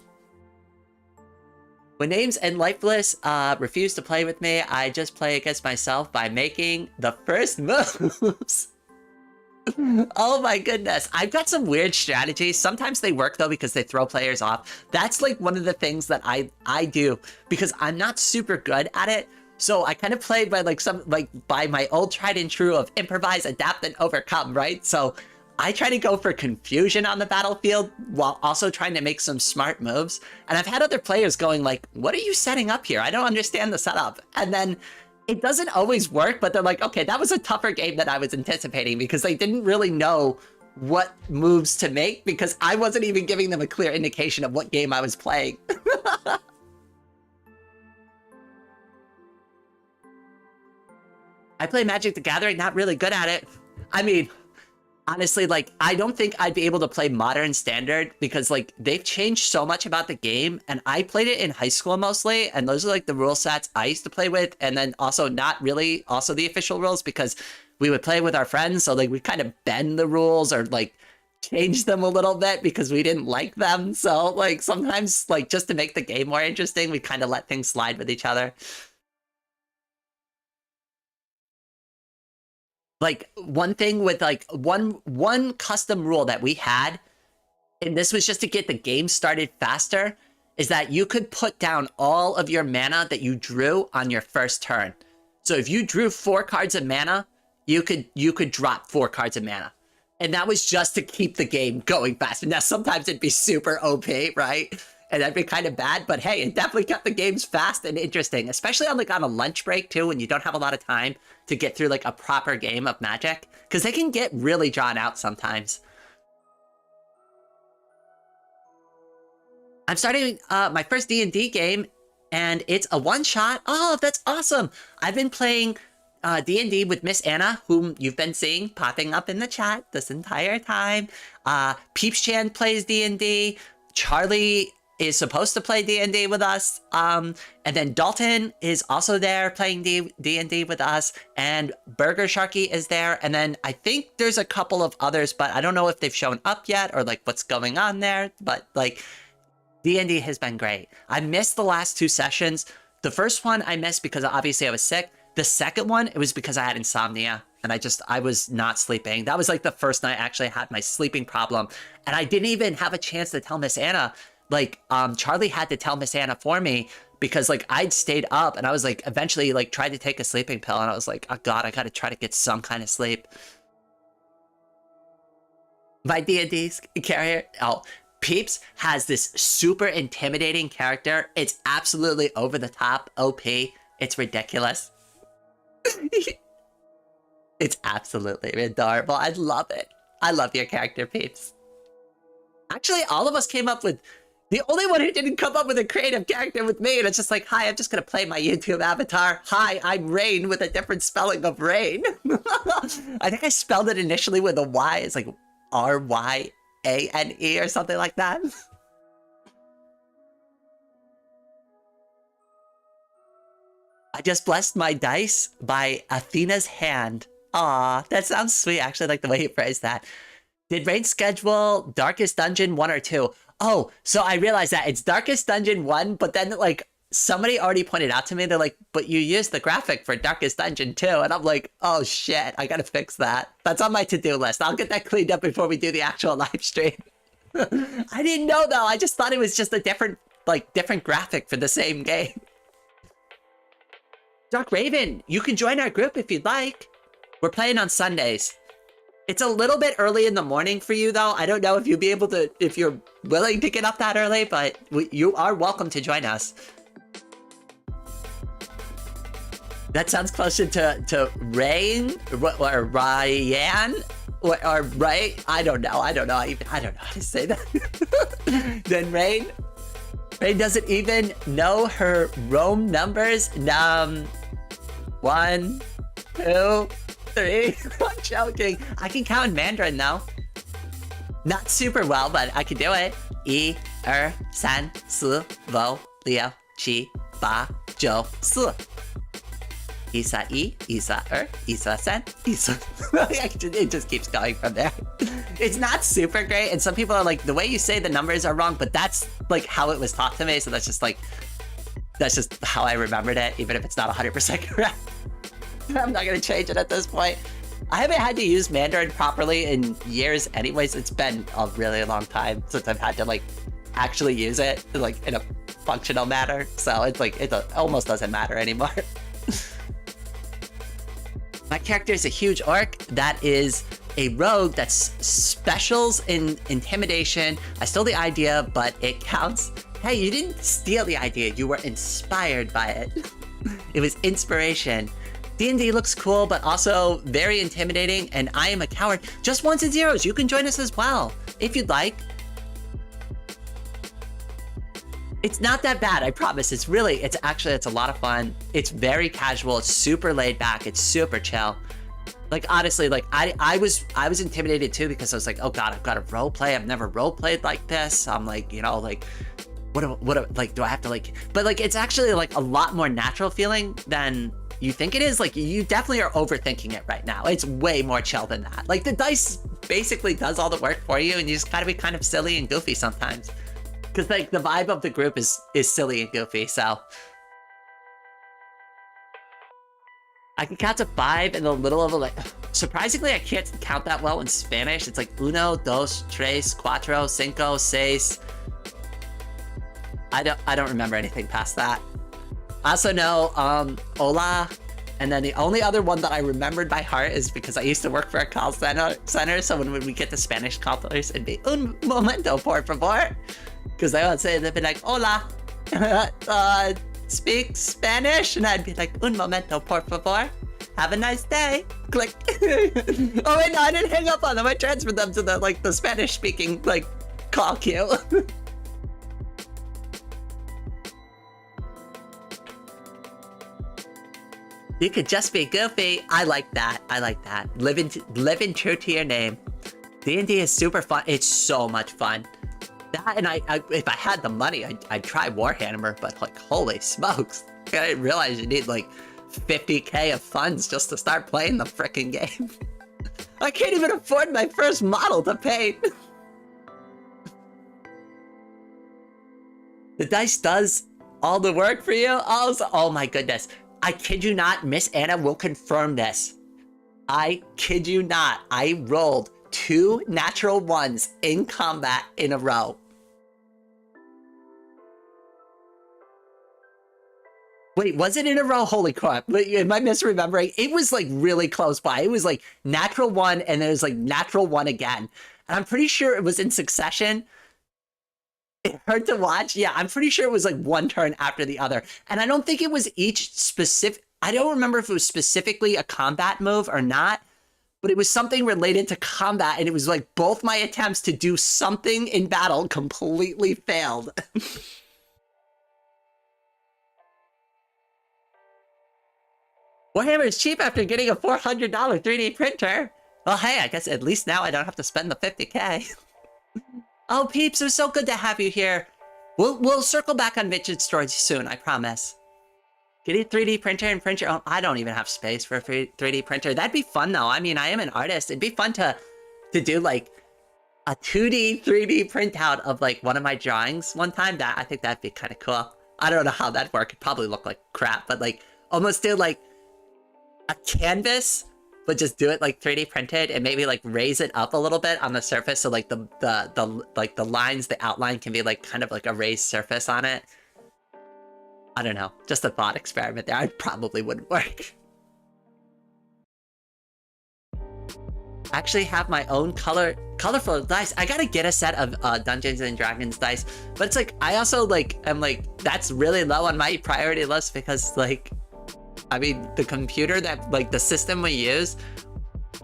When Names and Lifeless refuse to play with me, I just play against myself by making the first moves. Oh my goodness. I've got some weird strategies. Sometimes they work though because they throw players off. That's like one of the things that I do because I'm not super good at it. So I kind of play by by my old tried and true of improvise, adapt, and overcome, right? So I try to go for confusion on the battlefield while also trying to make some smart moves. And I've had other players going like, what are you setting up here? I don't understand the setup. And then it doesn't always work, but they're like, okay, that was a tougher game than I was anticipating because they didn't really know what moves to make because I wasn't even giving them a clear indication of what game I was playing. I play Magic the Gathering, not really good at it. I mean, honestly, like, I don't think I'd be able to play Modern Standard because, like, they've changed so much about the game, and I played it in high school mostly, and those are, like, the rule sets I used to play with, and then also not really also the official rules because we would play with our friends, so, like, we kind of bend the rules or, like, change them a little bit because we didn't like them, so, like, sometimes, like, just to make the game more interesting, we kind of let things slide with each other. like one thing with like one custom rule that we had, and this was just to get the game started faster, is that you could put down all of your mana that you drew on your first turn. So if you drew 4 cards of mana, you could drop 4 cards of mana. And that was just to keep the game going faster. Now, sometimes it'd be super OP, right? And that'd be kind of bad, but hey, it definitely kept the games fast and interesting, especially on like on a lunch break too, when you don't have a lot of time to get through like a proper game of Magic, because they can get really drawn out sometimes. I'm starting my first D&D game, and it's a one-shot. Oh, that's awesome. I've been playing D&D with Miss Anna, whom you've been seeing popping up in the chat this entire time. Peeps Chan plays D&D. Charlie is supposed to play D&D with us. And then Dalton is also there playing D&D with us. And Burger Sharky is there. And then I think there's a couple of others, but I don't know if they've shown up yet or like what's going on there. But like D&D has been great. I missed the last 2 sessions. The first one I missed because obviously I was sick. The second one, it was because I had insomnia and I was not sleeping. That was like the first night I actually had my sleeping problem. And I didn't even have a chance to tell Miss Anna. Like, Charlie had to tell Miss Anna for me because like I'd stayed up and I was like eventually like tried to take a sleeping pill and I was like, oh God, I got to try to get some kind of sleep. My D&D carrier, Peeps has this super intimidating character. It's absolutely over the top OP. It's ridiculous. It's absolutely adorable. I love it. I love your character, Peeps. Actually, all of us came up with... The only one who didn't come up with a creative character with me, and it's just like, hi, I'm just going to play my YouTube avatar. Hi, I'm Rain with a different spelling of Rain. I think I spelled it initially with a Y. It's like R-Y-A-N-E or something like that. I just blessed my dice by Athena's hand. Aw, that sounds sweet. I actually like the way you phrased that. Did Rain schedule Darkest Dungeon 1 or 2? Oh, so I realized that it's Darkest Dungeon 1, but then like somebody already pointed out to me, they're like, but you used the graphic for Darkest Dungeon 2. And I'm like, oh shit, I gotta fix that. That's on my to-do list. I'll get that cleaned up before we do the actual live stream. I didn't know though. I just thought it was just a different graphic for the same game. Dark Raven, you can join our group if you'd like. We're playing on Sundays. It's a little bit early in the morning for you, though. I don't know if you'll be able to, if you're willing to get up that early, but you are welcome to join us. That sounds closer to Rain or Ryan or Ray. I don't know. I don't know how to say that. Then Rain doesn't even know her roam numbers. 1, 2, 3. I'm joking. I can count in Mandarin though. Not super well, but I can do it. 1, 2, 3, 4, 5, 6, 7, 8, 9, 10. 1, 1, 2, 1, 3, it just keeps going from there. It's not super great, and some people are like, the way you say the numbers are wrong, but that's like how it was taught to me, so that's just how I remembered it, even if it's not 100% correct. I'm not gonna change it at this point. I haven't had to use Mandarin properly in years anyways. It's been a really long time since I've had to like actually use it like in a functional manner, so it's like it almost doesn't matter anymore. My character is a huge orc that is a rogue that's specials in intimidation. I stole the idea, but it counts. Hey, you didn't steal the idea, you were inspired by it. It was inspiration. D&D looks cool, but also very intimidating, and I am a coward. Just 1s and 0s, you can join us as well, if you'd like. It's not that bad, I promise. It's a lot of fun. It's very casual, it's super laid back, it's super chill. Like, honestly, like, I was intimidated too because I was like, oh God, I've got to roleplay. I've never roleplayed like this. I'm like, you know, like, like, do I have to like, but like, it's actually like a lot more natural feeling than you think it is. Like, you definitely are overthinking it right now. It's way more chill than that. Like, the dice basically does all the work for you, and you just gotta be kind of silly and goofy sometimes. Because like the vibe of the group is silly and goofy, so. I can count to 5 in the little of a like. Surprisingly, I can't count that well in Spanish. It's like uno, dos, tres, cuatro, cinco, seis. I don't remember anything past that. I also know hola, and then the only other one that I remembered by heart is because I used to work for a call center. So when we get to Spanish callers, it'd be un momento, por favor, because they would say they'd be like hola, speak Spanish, and I'd be like un momento, por favor. Have a nice day. Click. Oh wait, no, I didn't hang up on them. I transferred them to the Spanish speaking call queue. You could just be goofy. I like that. I like that. Living true to your name. D&D is super fun. It's so much fun. That, and I if I had the money, I'd try Warhammer, but like, holy smokes. I didn't realize you need like 50K of funds just to start playing the frickin' game. I can't even afford my first model to paint. The dice does all the work for you? Oh my goodness. I kid you not, Miss Anna will confirm this. I kid you not. I rolled 2 natural 1s in combat in a row. Wait, was it in a row? Holy crap. Am I misremembering? It was like really close by. It was like natural 1 and then it was like natural 1 again. And I'm pretty sure it was in succession. It hurt to watch. Yeah, I'm pretty sure it was like one turn after the other. And I don't think it was each specific. I don't remember if it was specifically a combat move or not, but it was something related to combat. And it was like both my attempts to do something in battle completely failed. Warhammer is cheap after getting a $400 3D printer. Well, hey, I guess at least now I don't have to spend the 50K. Oh, peeps, it was so good to have you here. We'll circle back on Mitch's story soon, I promise. Get a 3D printer and print your own. I don't even have space for a 3D printer. That'd be fun, though. I mean, I am an artist. It'd be fun to do, like, a 2D, 3D printout of, like, one of my drawings one time. I think that'd be kind of cool. I don't know how that'd work. It'd probably look like crap, but, like, almost do, like, a canvas, but just do it like 3D printed and maybe like raise it up a little bit on the surface so like the lines, the outline can be like kind of like a raised surface on it. I don't know, just a thought experiment there. I probably wouldn't work. I actually have my own colorful dice. I gotta get a set of Dungeons and Dragons dice, but it's like I also like am like that's really low on my priority list because like I mean, the computer that, like, the system we use,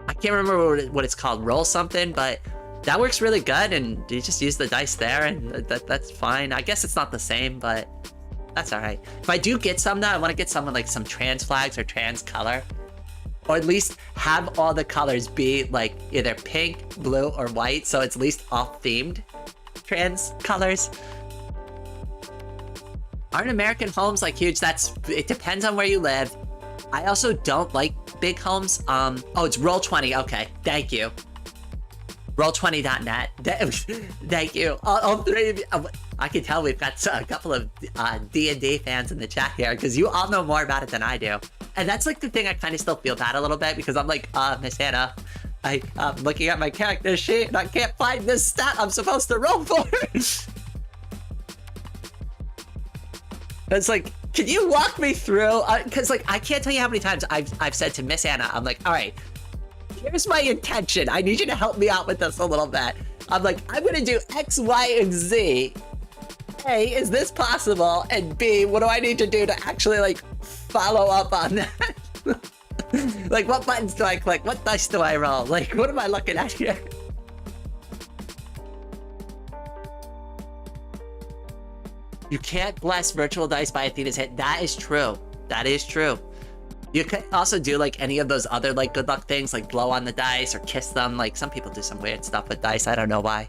I can't remember what it's called, roll something, but that works really good, and you just use the dice there, and that's fine. I guess it's not the same, but that's all right. If I do get some, though, I want to get some with, like, some trans flags or trans color, or at least have all the colors be, like, either pink, blue, or white, so it's at least all themed trans colors. Aren't American homes like huge? It depends on where you live. I also don't like big homes. Oh, it's Roll20. Okay, thank you. Roll20.net. Thank you. All 3 of you. I can tell we've got a couple of D&D fans in the chat here because you all know more about it than I do. And that's like the thing I kind of still feel bad a little bit because I'm like, Miss Hannah, I'm looking at my character sheet and I can't find this stat I'm supposed to roll for. It's like, can you walk me through? Because like, I can't tell you how many times I've said to Miss Anna, I'm like, all right, here's my intention. I need you to help me out with this a little bit. I'm like, I'm gonna do X, Y, and Z. A, is this possible? And B, what do I need to do to actually like follow up on that? Like, what buttons do I click? What dice do I roll? Like, what am I looking at here? You can't bless virtual dice by Athena's hit. That is true. That is true. You could also do like any of those other like good luck things, like blow on the dice or kiss them. Like some people do some weird stuff with dice. I don't know why.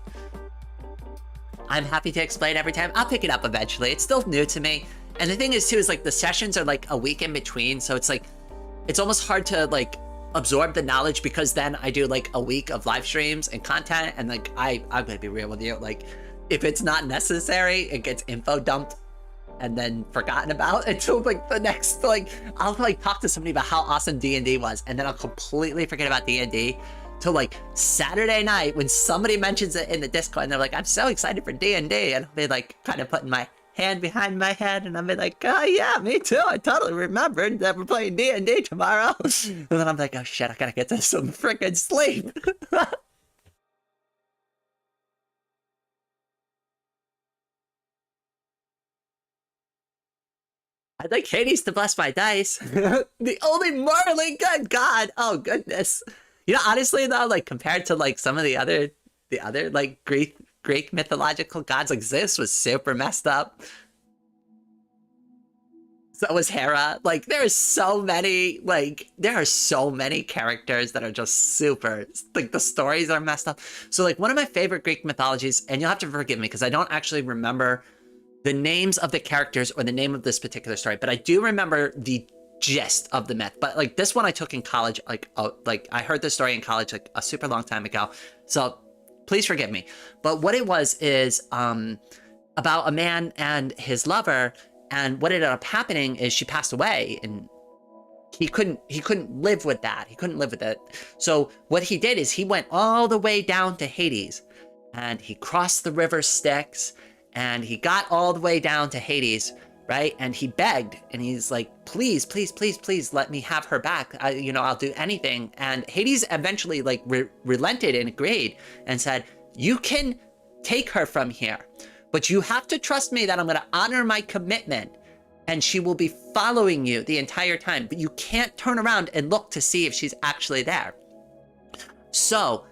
I'm happy to explain every time. I'll pick it up eventually. It's still new to me. And the thing is too, is like the sessions are like a week in between. So it's like, it's almost hard to like absorb the knowledge because then I do like a week of live streams and content. And like, I'm gonna be real with you. Like, if it's not necessary, it gets info dumped and then forgotten about until like the next, like, I'll like talk to somebody about how awesome D&D was, and then I'll completely forget about D&D till like Saturday night when somebody mentions it in the Discord and they're like, I'm so excited for D&D, and I'll be like kind of putting my hand behind my head and I'll be like, oh yeah, me too, I totally remembered that we're playing D&D tomorrow. And then I'm like, oh shit, I gotta get to some freaking sleep. I'd like Hades to bless my dice. The only morally good god. Oh goodness. You know, honestly though, like compared to like some of the other like Greek mythological gods, like Zeus was super messed up. So was Hera. Like there are so many characters that are just super, like the stories are messed up. So like one of my favorite Greek mythologies, and you'll have to forgive me because I don't actually remember the names of the characters or the name of this particular story, but I do remember the gist of the myth. But like this one I took in college, like I heard this story in college like a super long time ago, so please forgive me. But what it was is about a man and his lover, and what ended up happening is she passed away, and he couldn't live with that. He couldn't live with it. So what he did is he went all the way down to Hades, and he crossed the river Styx, and he got all the way down to Hades, right? And he begged, and he's like, please, please, please, please let me have her back. I'll do anything. And Hades eventually like relented and agreed and said, you can take her from here, but you have to trust me that I'm going to honor my commitment, and she will be following you the entire time, but you can't turn around and look to see if she's actually there. So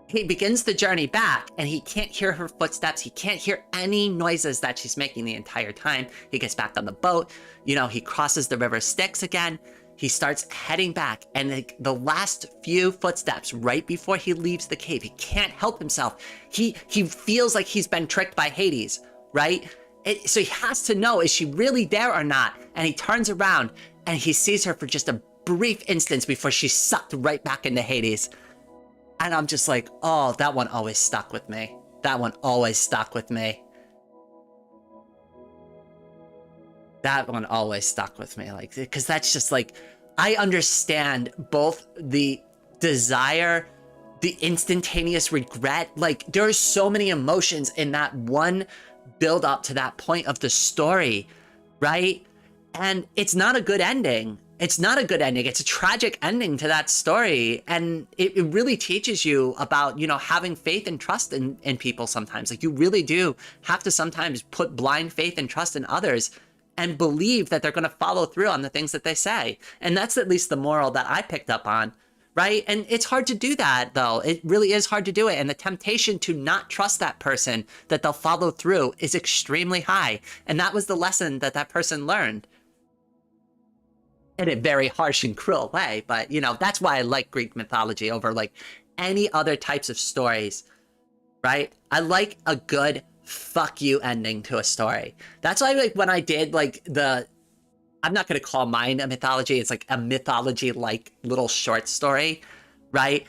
he begins the journey back, and he can't hear her footsteps. He can't hear any noises that she's making the entire time. He gets back on the boat. He crosses the river Styx again. He starts heading back, and the last few footsteps right before he leaves the cave, he can't help himself. He feels like he's been tricked by Hades, right? So he has to know, is she really there or not? And he turns around, and he sees her for just a brief instance before she's sucked right back into Hades. And I'm just like, oh, that one always stuck with me. That one always stuck with me. That one always stuck with me. Like, because that's just like, I understand both the desire, the instantaneous regret. Like, there are so many emotions in that one build up to that point of the story, right? And it's not a good ending. It's not a good ending. It's a tragic ending to that story. And it really teaches you about, having faith and trust in people sometimes. Like, you really do have to sometimes put blind faith and trust in others and believe that they're going to follow through on the things that they say. And that's at least the moral that I picked up on, right? And it's hard to do that, though. It really is hard to do it. And the temptation to not trust that person, that they'll follow through, is extremely high. And that was the lesson that person learned. In a very harsh and cruel way, but that's why I like Greek mythology over like any other types of stories, right? I like a good fuck you ending to a story. That's why like when I did like I'm not gonna call mine a mythology, it's like a mythology like little short story, right?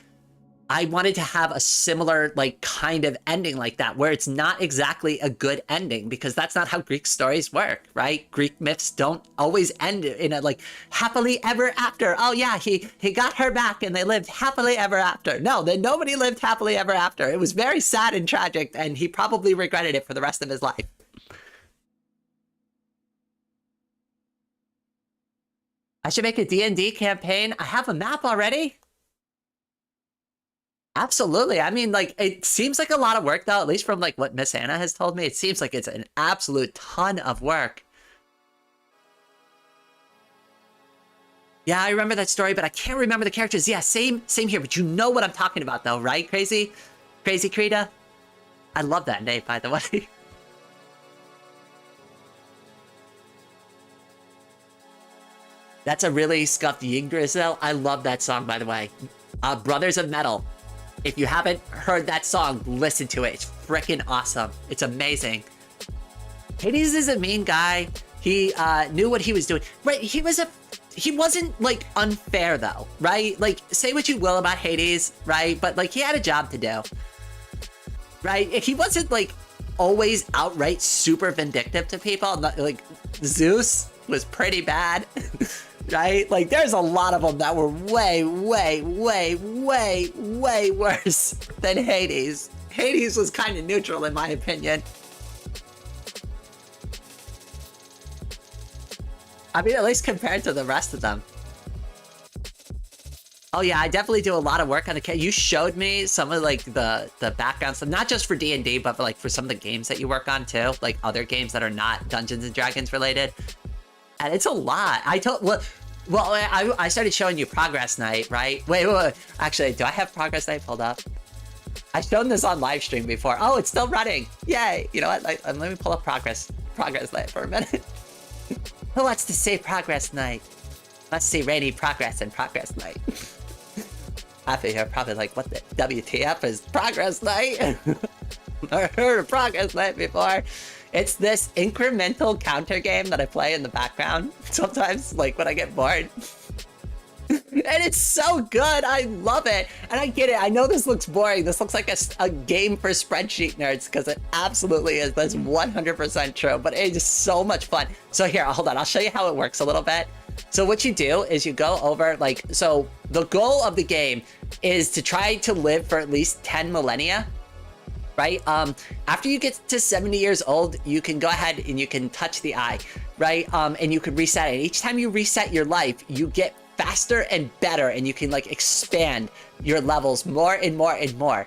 I wanted to have a similar like kind of ending like that, where it's not exactly a good ending, because that's not how Greek stories work, right? Greek myths don't always end in a like happily ever after. Oh yeah, he got her back and they lived happily ever after. No, then nobody lived happily ever after. It was very sad and tragic, and he probably regretted it for the rest of his life. I should make a D&D campaign. I have a map already. Absolutely. I mean, like, it seems like a lot of work, though, at least from, like, what Miss Anna has told me. It seems like it's an absolute ton of work. Yeah, I remember that story, but I can't remember the characters. Yeah, same here. But you know what I'm talking about, though, right, Crazy? Crazy Krita? I love that name, by the way. That's a really scuffed Yggdrasil. I love that song, by the way. Brothers of Metal. If you haven't heard that song, listen to it. It's freaking awesome. It's amazing. Hades is a mean guy. He knew what he was doing. Right, he wasn't, like, unfair, though, right? Like, say what you will about Hades, right? But, like, he had a job to do. Right? He wasn't, like, always outright super vindictive to people. Like Zeus was pretty bad, right? Like there's a lot of them that were way, way, way, way, way worse than Hades. Hades was kind of neutral in my opinion. I mean, at least compared to the rest of them. Oh yeah, I definitely do a lot of work on the. You showed me some of like the background stuff, not just for D&D, but for, like for some of the games that you work on too, like other games that are not Dungeons and Dragons related. And it's a lot. I started showing you Progress Night, right? Wait. Actually, do I have Progress Night pulled up? I've shown this on Livestream before. Oh, it's still running. Yay. You know what? Let me pull up Progress Night for a minute. Who wants to see Progress Night? Let's see Rainy Progress and Progress Night. Half of you are probably like, what the WTF is Progress Night? I've heard of Progress Night before. It's this incremental counter game that I play in the background sometimes, like when I get bored. And it's so good. I love it. And I get it. I know this looks boring. This looks like a game for spreadsheet nerds because it absolutely is. That's 100% true. But it is so much fun. So here, hold on. I'll show you how it works a little bit. So what you do is you go over so the goal of the game is to try to live for at least 10 millennia. Right? After you get to 70 years old, you can go ahead and you can touch the eye, right? And you can reset it. Each time you reset your life, you get faster and better, and you can like expand your levels more and more and more.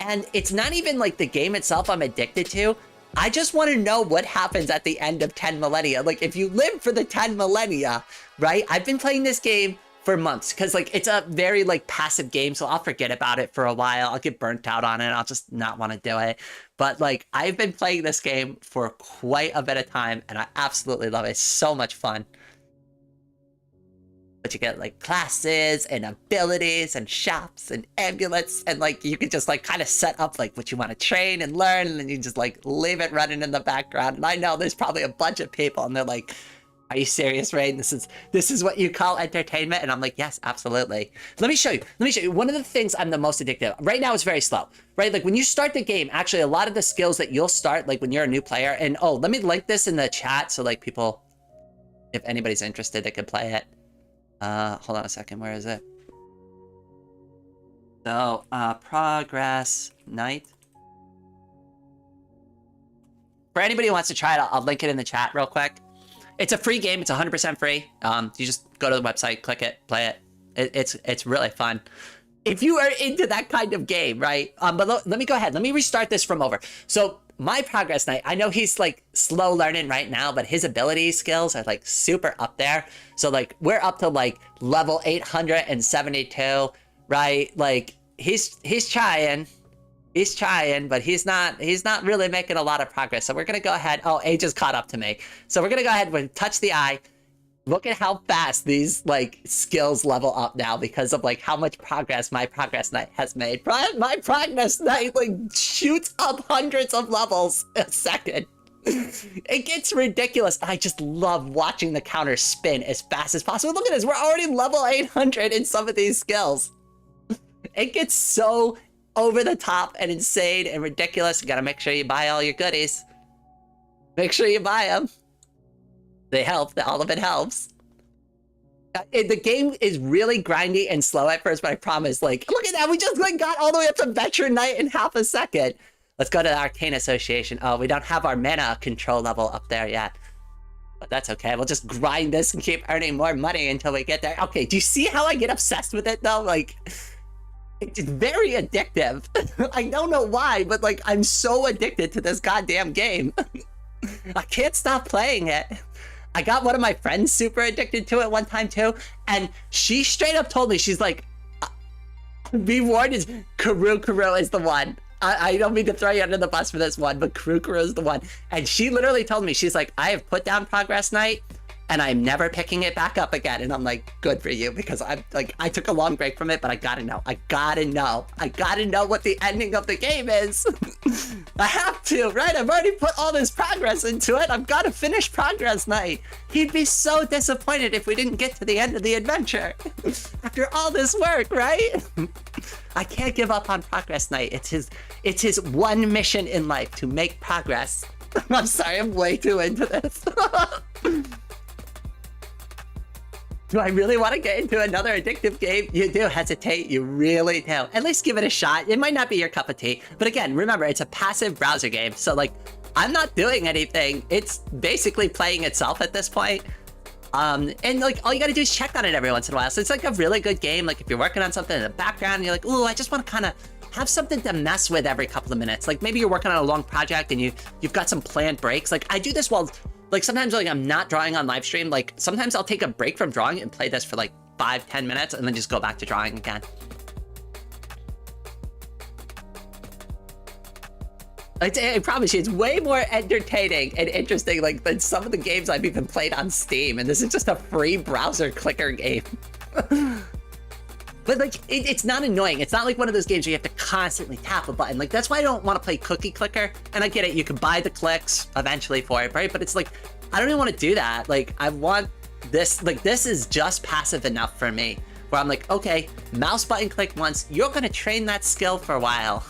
And it's not even like the game itself I'm addicted to. I just want to know what happens at the end of 10 millennia. Like if you live for the 10 millennia, right? I've been playing this game for months because like it's a very like passive game, so I'll forget about it for a while. I'll get burnt out on it. I'll just not want to do it. But like I've been playing this game for quite a bit of time and I absolutely love it. It's so much fun. But you get like classes and abilities and shops and amulets, and like you can just like kind of set up like what you want to train and learn, and then you just like leave it running in the background. And I know there's probably a bunch of people and they're like, are you serious, Rain? This is what you call entertainment? And I'm like, yes, absolutely. Let me show you. One of the things I'm the most addicted to. Right now it's very slow, right? Like when you start the game, actually a lot of the skills that you'll start, like when you're a new player, and oh, let me link this in the chat so like people, if anybody's interested, they could play it. Hold on a second, where is it? So, Progress Night. For anybody who wants to try it, I'll link it in the chat real quick. It's a free game, it's 100% free. You just go to the website, click it, play it. It's really fun. If you are into that kind of game, right? But let me go ahead, let me restart this from over. So, my Progress Night, I know he's like slow learning right now, but his ability skills are like super up there. So like we're up to like level 872, right? Like he's trying, but he's not really making a lot of progress. So we're gonna go ahead. Oh, A just caught up to me. So we're gonna go ahead and touch the eye. Look at how fast these like skills level up now because of like how much progress my Progress Night has made. My Progress Night like shoots up hundreds of levels a second. It gets ridiculous. I just love watching the counter spin as fast as possible. Look at this, we're already level 800 in some of these skills. It gets so over the top and insane and ridiculous. You gotta make sure you buy all your goodies. Make sure you buy them. They help, all of it helps. The game is really grindy and slow at first, but I promise, like, look at that, we just like got all the way up to Veteran Night in half a second. Let's go to the Arcane Association. Oh, we don't have our mana control level up there yet. But that's okay, we'll just grind this and keep earning more money until we get there. Okay, do you see how I get obsessed with it though? Like, it's very addictive. I don't know why, but like, I'm so addicted to this goddamn game. I can't stop playing it. I got one of my friends super addicted to it one time too, and she straight up told me, she's like, be warned, is Karu is the one. I don't mean to throw you under the bus for this one, but Karu is the one. And she literally told me, she's like, I have put down Progress Night and I'm never picking it back up again. And I'm like, good for you, because I'm like, I took a long break from it, but I gotta know what the ending of the game is. I have to, right? I've already put all this progress into it. I've got to finish Progress Night. He'd be so disappointed if we didn't get to the end of the adventure after all this work, right? I can't give up on Progress Night. It's his one mission in life, to make progress. I'm sorry, I'm way too into this. Do I really want to get into another addictive game? You do hesitate, you really do. At least give it a shot. It might not be your cup of tea, but again, remember, it's a passive browser game. So like, I'm not doing anything. It's basically playing itself at this point. And like, all you gotta do is check on it every once in a while. So it's like a really good game. Like if you're working on something in the background and you're like, ooh, I just want to kind of have something to mess with every couple of minutes. Like maybe you're working on a long project and you've got some planned breaks. Like I do this while, like sometimes like I'm not drawing on live stream. Like sometimes I'll take a break from drawing and play this for like 5-10 minutes and then just go back to drawing again. I promise you, it's way more entertaining and interesting like than some of the games I've even played on Steam, and this is just a free browser clicker game. But like, it's not annoying. It's not like one of those games where you have to constantly tap a button. Like that's why I don't want to play Cookie Clicker. And I get it, you can buy the clicks eventually for it, right? But it's like, I don't even want to do that. Like I want this, like this is just passive enough for me, where I'm like, okay, mouse button click once, you're gonna train that skill for a while.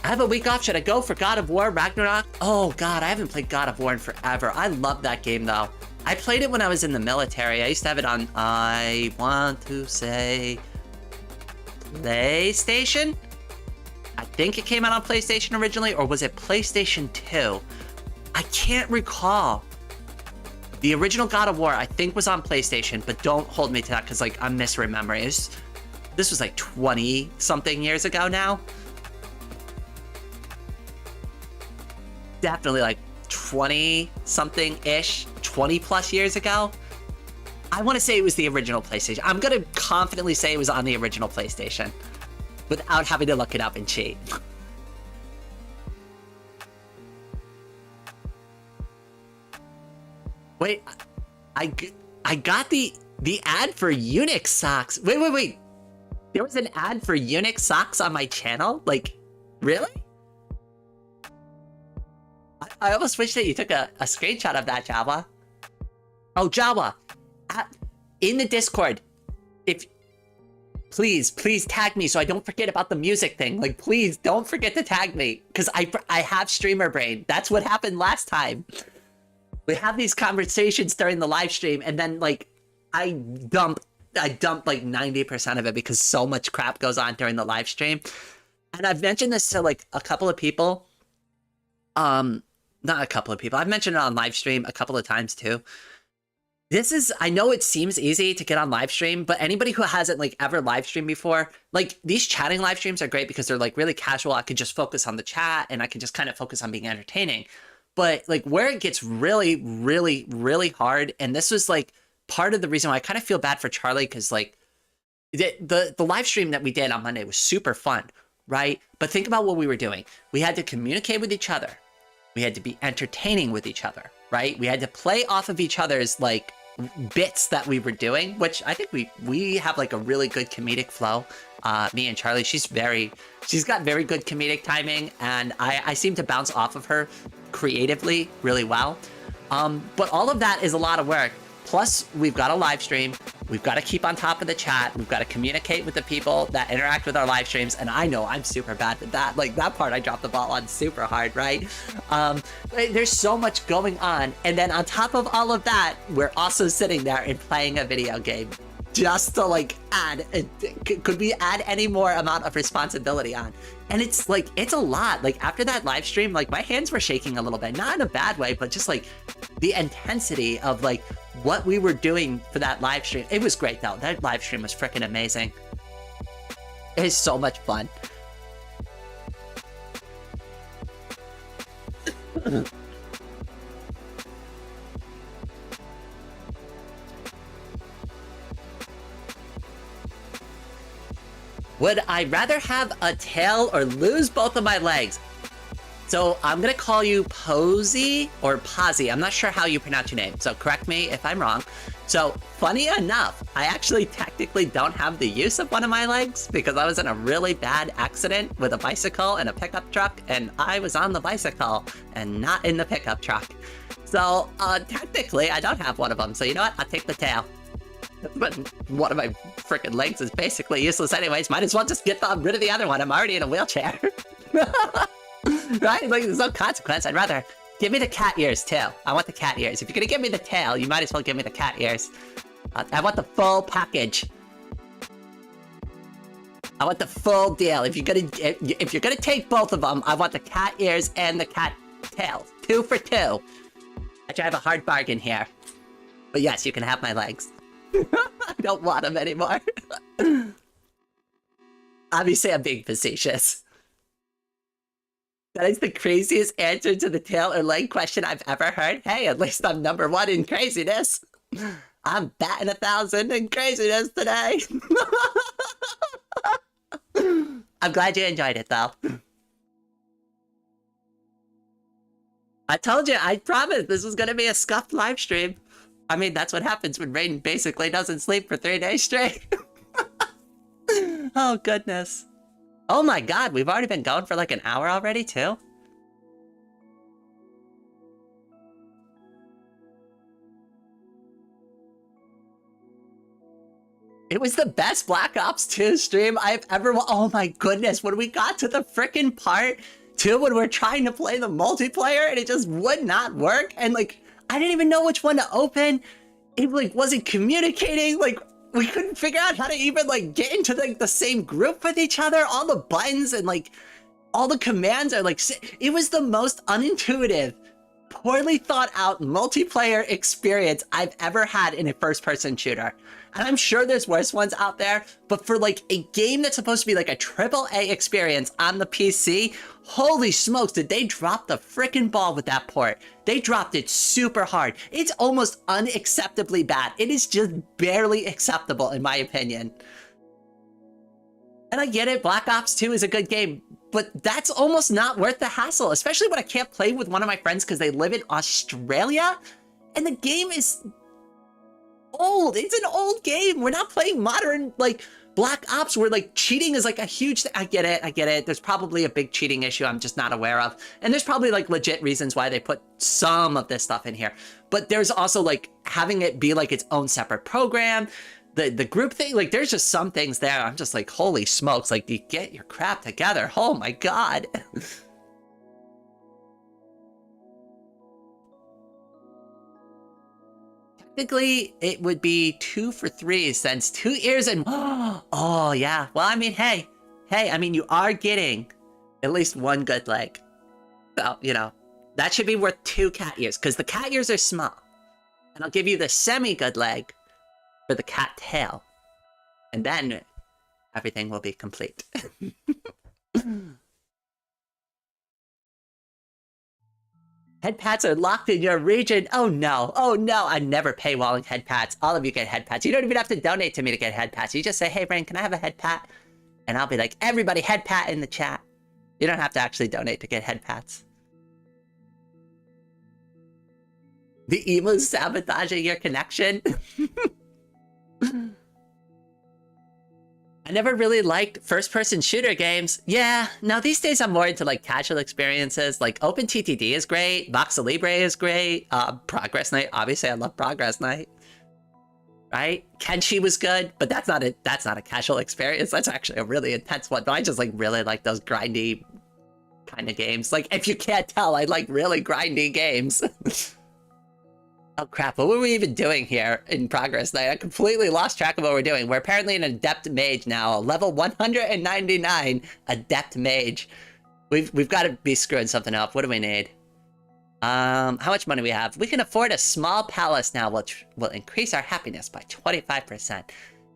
I have a week off. Should I go for God of War Ragnarok? Oh God, I haven't played God of War in forever. I love that game though. I played it when I was in the military. I used to have it on, I want to say, PlayStation? I think it came out on PlayStation originally, or was it PlayStation 2? I can't recall. The original God of War, I think, was on PlayStation, but don't hold me to that because like I'm misremembering. This was like 20 something years ago now. Definitely like 20 something ish, 20 plus years ago. I want to say it was the original PlayStation. I'm going to confidently say it was on the original PlayStation without having to look it up and cheat. Wait, I got the ad for Unix socks. Wait. There was an ad for Unix socks on my channel? Like, really? I almost wish that you took a screenshot of that, Java. Oh, Java, in the Discord, please tag me so I don't forget about the music thing. Like, please don't forget to tag me because I have streamer brain. That's what happened last time. We have these conversations during the live stream and then like I dump like 90% of it because so much crap goes on during the live stream. And I've mentioned this to like a couple of people. Not a couple of people. I've mentioned it on live stream a couple of times too. I know it seems easy to get on live stream, but anybody who hasn't like ever live streamed before, like these chatting live streams are great because they're like really casual. I can just focus on the chat and I can just kind of focus on being entertaining. But like where it gets really, really, really hard, and this was like part of the reason why I kind of feel bad for Charlie, because like the live stream that we did on Monday was super fun, right? But think about what we were doing. We had to communicate with each other. We had to be entertaining with each other, right? We had to play off of each other's like bits that we were doing, which I think we have like a really good comedic flow. Me and Charlie, she's got very good comedic timing, and I seem to bounce off of her creatively really well. But all of that is a lot of work. Plus, we've got a live stream. We've got to keep on top of the chat. We've got to communicate with the people that interact with our live streams. And I know I'm super bad at that. Like that part I dropped the ball on super hard, right? There's so much going on. And then on top of all of that, we're also sitting there and playing a video game just to like add, could we add any more amount of responsibility on? And it's like, it's a lot. Like after that live stream, like my hands were shaking a little bit, not in a bad way, but just like the intensity of like what we were doing for that live stream. It was great though. That live stream was freaking amazing. It was so much fun. Would I rather have a tail or lose both of my legs? So I'm gonna call you Posy or Posy. I'm not sure how you pronounce your name, so correct me if I'm wrong. So funny enough, I actually technically don't have the use of one of my legs because I was in a really bad accident with a bicycle and a pickup truck, and I was on the bicycle and not in the pickup truck. So technically I don't have one of them. So you know what? I'll take the tail. But one of my freaking legs is basically useless anyways. Might as well just get rid of the other one. I'm already in a wheelchair. Right? Like, there's no consequence. I'd rather give me the cat ears too. I want the cat ears. If you're gonna give me the tail, you might as well give me the cat ears. I want the full package. I want the full deal. If you're gonna take both of them, I want the cat ears and the cat tail. 2 for 2. I have a hard bargain here. But yes, you can have my legs. I don't want them anymore. Obviously, I'm being facetious. That is the craziest answer to the tail or leg question I've ever heard. Hey, at least I'm #1 in craziness. I'm batting 1,000 in craziness today. I'm glad you enjoyed it, though. I told you, I promised this was going to be a Scuffed live stream. I mean, that's what happens when Raiden basically doesn't sleep for 3 days straight. Oh, goodness. Oh my god, we've already been going for like an hour already, too? It was the best Black Ops 2 stream I've ever... Oh my goodness, when we got to the frickin' part 2 when we're trying to play the multiplayer and it just would not work, and like, I didn't even know which one to open. It like wasn't communicating, like... We couldn't figure out how to even, like, get into, like, the same group with each other. All the buttons and, like, all the commands are, like... It was the most unintuitive, poorly thought out multiplayer experience I've ever had in a first-person shooter. And I'm sure there's worse ones out there, but for, like, a game that's supposed to be, like, a AAA experience on the PC, holy smokes, did they drop the frickin' ball with that port. They dropped it super hard. It's almost unacceptably bad. It is just barely acceptable, in my opinion. And I get it, Black Ops 2 is a good game, but that's almost not worth the hassle, especially when I can't play with one of my friends because they live in Australia, and the game is old. It's an old game. We're not playing modern, like, Black Ops where, like, cheating is, like, a huge thing. I get it. There's probably a big cheating issue I'm just not aware of. And there's probably, like, legit reasons why they put some of this stuff in here. But there's also, like, having it be, like, its own separate program. The group thing, like, there's just some things there. I'm just like, holy smokes, like, you get your crap together. Oh, my God. Technically, it would be 2 for 3 since 2 ears and... Oh, yeah. Well, I mean, hey, I mean, you are getting at least 1 good leg. So, you know, that should be worth 2 cat ears, because the cat ears are small. And I'll give you the semi-good leg for the cat tail. And then everything will be complete. Head pats are locked in your region. Oh no, I'm never paywalling head pats. All of you get head pats. You don't even have to donate to me to get head pats. You just say, hey, Rain, can I have a head pat? And I'll be like, everybody head pat in the chat. You don't have to actually donate to get head pats. The emo's sabotaging your connection. I never really liked first-person shooter games. Yeah, now these days I'm more into like casual experiences. Like OpenTTD is great, Voxel Libre is great, Progress Night, obviously I love Progress Night. Right? Kenshi was good, but that's not a casual experience. That's actually a really intense one. But I just like really like those grindy kind of games. Like if you can't tell, I like really grindy games. Oh crap, what were we even doing here in Progress Night? I completely lost track of what we're doing. We're apparently an Adept Mage now, a level 199 Adept Mage. We've got to be screwing something up. What do we need? How much money we have? We can afford a small palace now, which will increase our happiness by 25%.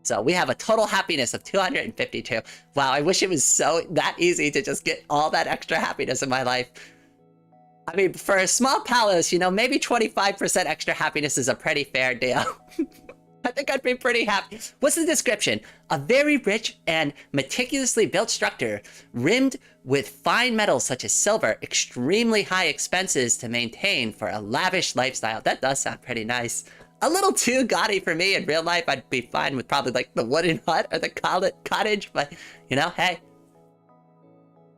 So we have a total happiness of 252. Wow, I wish it was that easy to just get all that extra happiness in my life. I mean, for a small palace, you know, maybe 25% extra happiness is a pretty fair deal. I think I'd be pretty happy. What's the description? A very rich and meticulously built structure, rimmed with fine metals such as silver, extremely high expenses to maintain for a lavish lifestyle. That does sound pretty nice. A little too gaudy for me in real life. I'd be fine with probably like the wooden hut or the cottage, but you know, hey.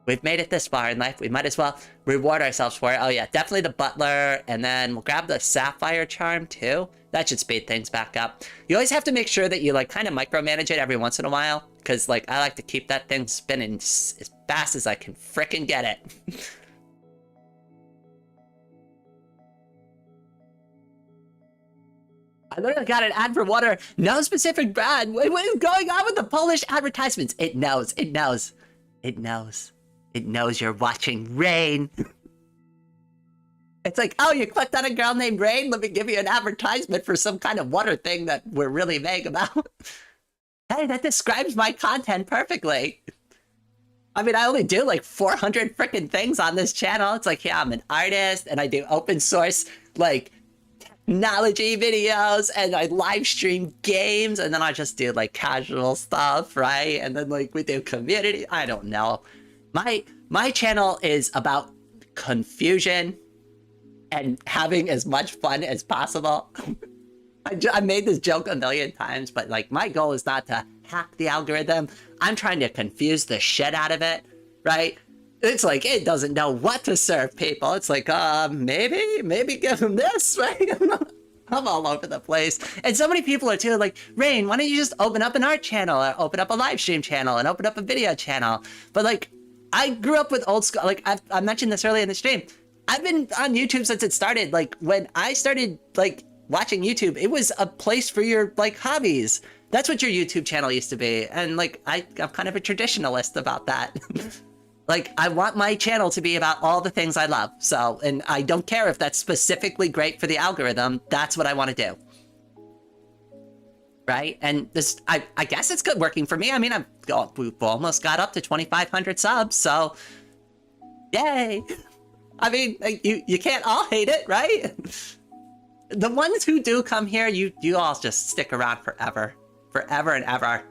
We've made it this far in life. We might as well reward ourselves for it. Oh yeah, definitely the butler, and then we'll grab the sapphire charm too. That should speed things back up. You always have to make sure that you like kind of micromanage it every once in a while, because like I like to keep that thing spinning as fast as I can frickin' get it. I literally got an ad for water. No specific brand. What is going on with the Polish advertisements? It knows. It knows. It knows. It knows you're watching Rain. It's like, oh, you clicked on a girl named Rain? Let me give you an advertisement for some kind of water thing that we're really vague about. Hey, that describes my content perfectly. I mean, I only do like 400 freaking things on this channel. It's like, yeah, I'm an artist and I do open source, like, technology videos, and I live stream games, and then I just do like casual stuff, right? And then like we do community. I don't know. My channel is about confusion and having as much fun as possible. I made this joke a million times, but like my goal is not to hack the algorithm. I'm trying to confuse the shit out of it, right? It's like, it doesn't know what to serve people. It's like, maybe give them this, right? I'm all over the place. And so many people are too like, Rain, why don't you just open up an art channel or open up a live stream channel and open up a video channel? But like, I grew up with old school, like I mentioned this earlier in the stream. I've been on YouTube since it started. Like when I started like watching YouTube, it was a place for your like hobbies. That's what your YouTube channel used to be. And like, I'm kind of a traditionalist about that. Like, I want my channel to be about all the things I love. So, and I don't care if that's specifically great for the algorithm. That's what I want to do. Right? And this, I guess it's good working for me. I mean, we've almost got up to 2,500 subs. So, yay. I mean, you can't all hate it, right? The ones who do come here, you all just stick around forever. Forever and ever.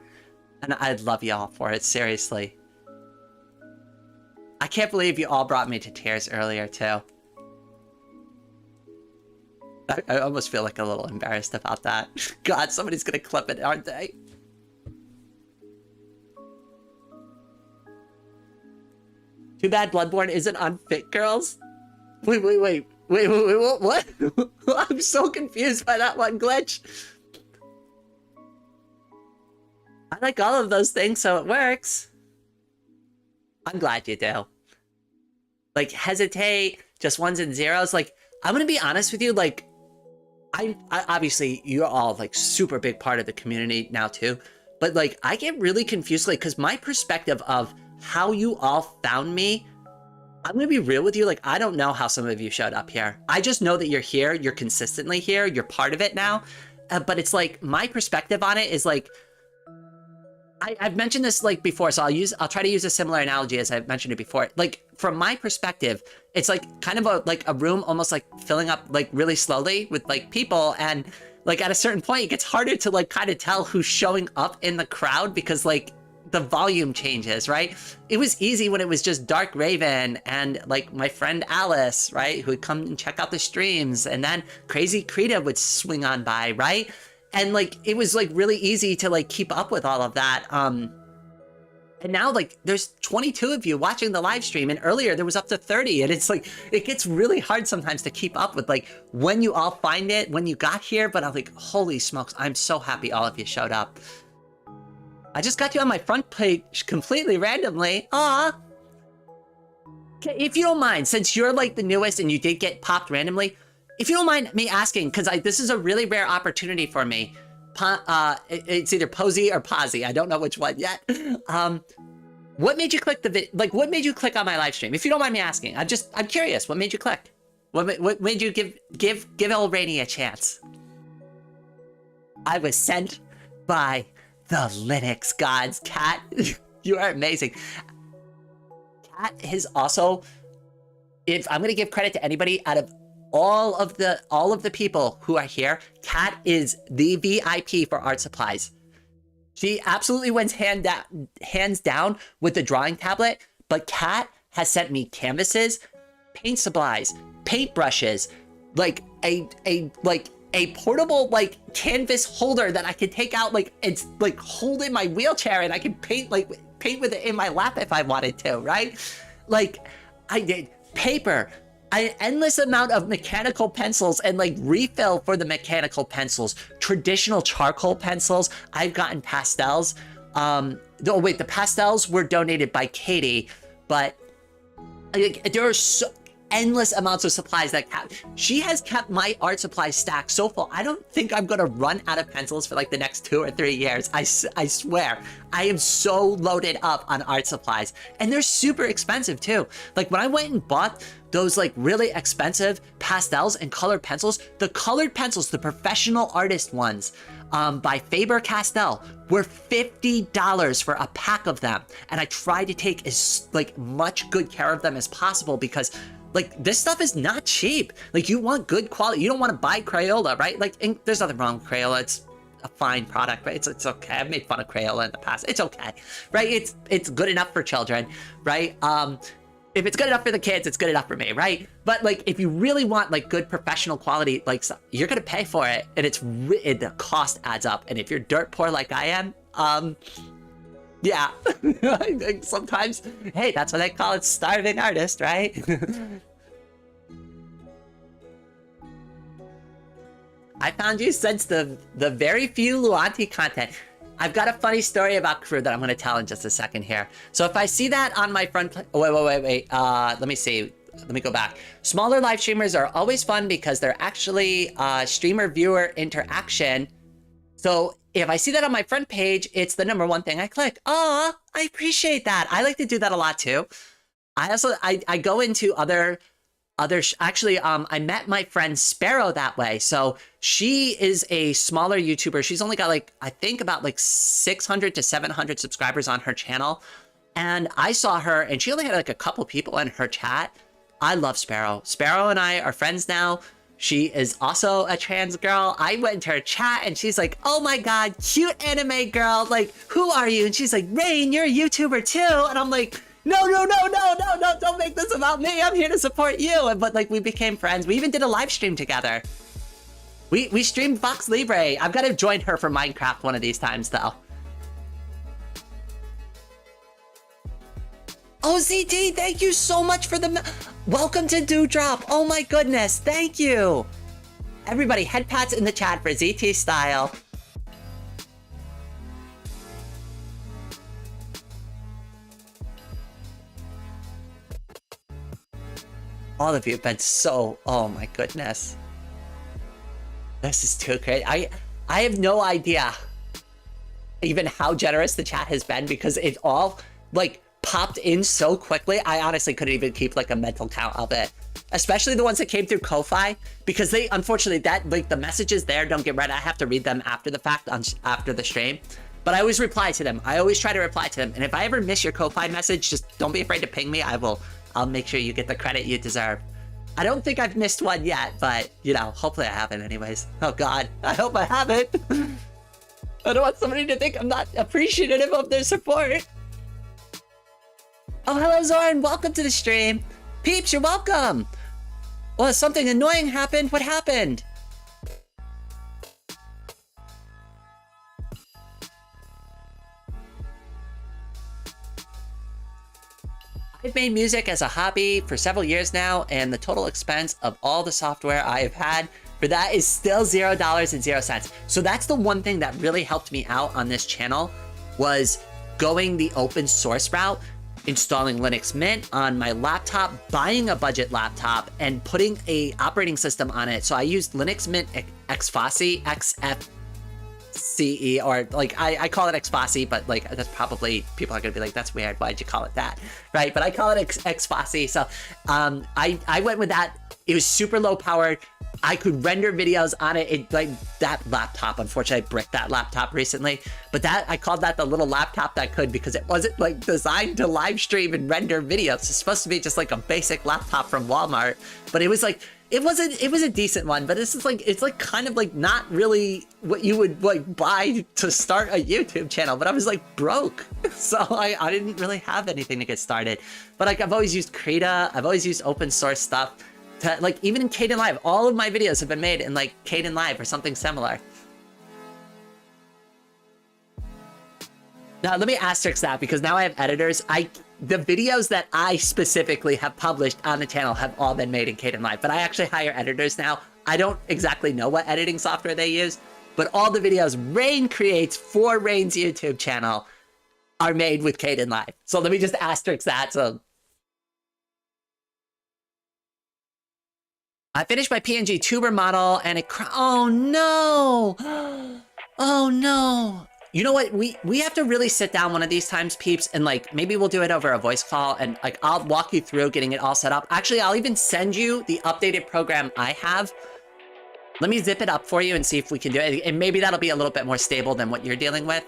And I'd love you all for it, seriously. I can't believe you all brought me to tears earlier, too. I almost feel like a little embarrassed about that. God, somebody's gonna clip it, aren't they? Too bad Bloodborne isn't on Fit Girls? Wait, what? I'm so confused by that one glitch. I like all of those things, so it works. I'm glad you do. Like, hesitate, just ones and zeros. Like, I'm gonna be honest with you, like, I obviously, you're all, like, super big part of the community now, too. But, like, I get really confused, like, because my perspective of how you all found me, I'm gonna be real with you, like, I don't know how some of you showed up here. I just know that you're here, you're consistently here, you're part of it now. But it's like, my perspective on it is, like, I've mentioned this like before, so I'll try to use a similar analogy as I've mentioned it before. Like from my perspective, it's like kind of a room almost like filling up like really slowly with like people, and like at a certain point it gets harder to like kind of tell who's showing up in the crowd because like the volume changes, right? It was easy when it was just Dark Raven and like my friend Alice, right, who would come and check out the streams, and then Crazy Krita would swing on by, right? And like, it was like really easy to like keep up with all of that. And now like there's 22 of you watching the live stream, and earlier there was up to 30. And it's like, it gets really hard sometimes to keep up with like when you all find it, when you got here. But I'm like, holy smokes, I'm so happy all of you showed up. I just got you on my front page completely randomly. Aw. Okay, if you don't mind, since you're like the newest and you did get popped randomly, if you don't mind me asking, because this is a really rare opportunity for me. It's either Posey or Posy. I don't know which one yet. What made you click the vid? Like, what made you click on my live stream? If you don't mind me asking, I'm curious. What made you click? What made you give old Rainy a chance? I was sent by the Linux gods, Cat. You are amazing. Cat is also, if I'm gonna give credit to anybody out of all of the people who are here, Kat is the VIP for art supplies. She absolutely wins hands down with the drawing tablet, but Kat has sent me canvases, paint supplies, paintbrushes, like a portable like canvas holder that I can take out, like it's like hold in my wheelchair and I can paint with it in my lap if I wanted to, right? Like I did paper, an endless amount of mechanical pencils and like refill for the mechanical pencils, traditional charcoal pencils. I've gotten pastels. The pastels were donated by Katie, but there are endless amounts of supplies that she has kept my art supply stack so full. I don't think I'm gonna run out of pencils for like the next 2 or 3 years. I swear. I am so loaded up on art supplies, and they're super expensive too. Like when I went and bought those like really expensive pastels and colored pencils, the colored pencils, the professional artist ones by Faber-Castell were $50 for a pack of them. And I tried to take as like much good care of them as possible because like this stuff is not cheap. Like you want good quality. You don't want to buy Crayola, right? Like there's nothing wrong with Crayola. It's a fine product, right? It's okay. I've made fun of Crayola in the past. It's okay, right? It's good enough for children, right? If it's good enough for the kids, it's good enough for me, right? But like, if you really want like good professional quality, like you're gonna pay for it, and the cost adds up. And if you're dirt poor like I am, yeah, I think sometimes, hey, that's what they call it, starving artist, right? I found you since the very few Luanti content. I've got a funny story about crew that I'm going to tell in just a second here. So if I see that on my front, wait. Let me see. Let me go back. Smaller live streamers are always fun because they're actually streamer-viewer interaction. So if I see that on my front page, it's the #1 thing I click. Aw, I appreciate that. I like to do that a lot too. I go into actually, I met my friend Sparrow that way. So she is a smaller YouTuber. She's only got like, I think about like 600 to 700 subscribers on her channel. And I saw her and she only had like a couple people in her chat. I love Sparrow. Sparrow and I are friends now. She is also a trans girl. I went into her chat and she's like, oh my God, cute anime girl. Like, who are you? And she's like, Rain, you're a YouTuber too. And I'm like, no, don't make this about me. I'm here to support you. But like we became friends. We even did a live stream together. We streamed Vox Libre. I've got to join her for Minecraft one of these times though. Oh, ZT, thank you so much for the welcome to Dewdrop. Oh my goodness, thank you. Everybody, head pats in the chat for ZT style. All of you have been so, oh my goodness. This is too great. I have no idea even how generous the chat has been because it all like popped in so quickly. I honestly couldn't even keep like a mental count of it. Especially the ones that came through Ko-Fi because they, unfortunately, that like the messages there don't get read. I have to read them after the fact, after the stream. But I always reply to them. I always try to reply to them. And if I ever miss your Ko-Fi message, just don't be afraid to ping me. I'll make sure you get the credit you deserve. I don't think I've missed one yet, but, you know, hopefully I haven't anyways. Oh, God. I hope I haven't. I don't want somebody to think I'm not appreciative of their support. Oh, hello, Zoran. Welcome to the stream. Peeps, you're welcome. Well, something annoying happened. What happened? I've made music as a hobby for several years now, and the total expense of all the software I have had for that is still $0.00. So that's the one thing that really helped me out on this channel was going the open source route, installing Linux Mint on my laptop, buying a budget laptop, and putting a operating system on it. So I used Linux Mint XFOSS, XFCE, or like I call it XFOSS, but like that's probably people are gonna be like, that's weird. Why'd you call it that, right? But I call it XFOSS. So I went with that. It was super low powered. I could render videos on it. Like that laptop, unfortunately, I bricked that laptop recently. But that I called that the little laptop that could because it wasn't like designed to live stream and render videos. It's supposed to be just like a basic laptop from Walmart. But it was like it was a decent one, but this is like, it's like kind of like not really what you would like buy to start a YouTube channel, but I was like broke. So I didn't really have anything to get started. But like I've always used Krita, I've always used open source stuff to like, even in Kdenlive, all of my videos have been made in like Kdenlive or something similar. Now let me asterisk that because now I have editors. The videos that I specifically have published on the channel have all been made in Kdenlive, but I actually hire editors now. I don't exactly know what editing software they use, but all the videos Rain creates for Rain's YouTube channel are made with Kdenlive. So let me just asterisk that. So I finished my PNG tuber model and it, oh no, oh no. You know what? We have to really sit down one of these times, peeps, and like maybe we'll do it over a voice call and like I'll walk you through getting it all set up. Actually, I'll even send you the updated program I have. Let me zip it up for you and see if we can do it. And maybe that'll be a little bit more stable than what you're dealing with.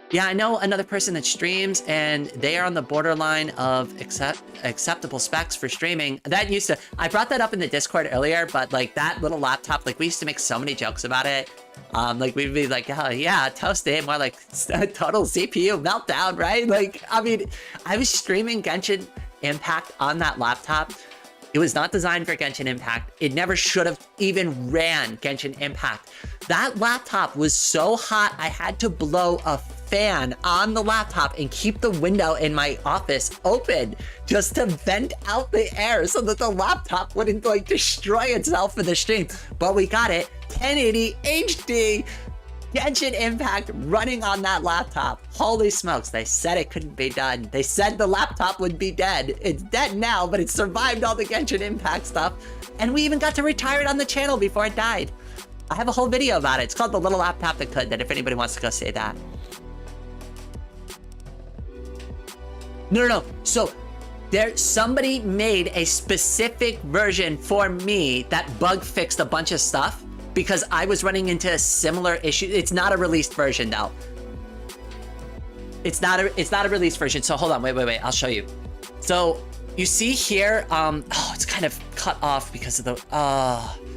Yeah, I know another person that streams and they are on the borderline of acceptable specs for streaming. That used to, I brought that up in the Discord earlier, but like that little laptop, like we used to make so many jokes about it. Like we'd be like, oh yeah, toasty, more like total CPU meltdown, right? Like, I mean, I was streaming Genshin Impact on that laptop. It was not designed for Genshin Impact. It never should have even ran Genshin Impact. That laptop was so hot, I had to blow a fan on the laptop and keep the window in my office open just to vent out the air so that the laptop wouldn't like destroy itself for the stream. But we got it, 1080 HD, Genshin Impact running on that laptop. Holy smokes, they said it couldn't be done. They said the laptop would be dead. It's dead now, but it survived all the Genshin Impact stuff. And we even got to retire it on the channel before it died. I have a whole video about it. It's called The Little Laptop That Could, that if anybody wants to go see that. No. So somebody made a specific version for me that bug fixed a bunch of stuff because I was running into a similar issue. It's not a released version though. It's not a released version. So hold on, wait. I'll show you. So you see here, oh, it's kind of cut off because of the,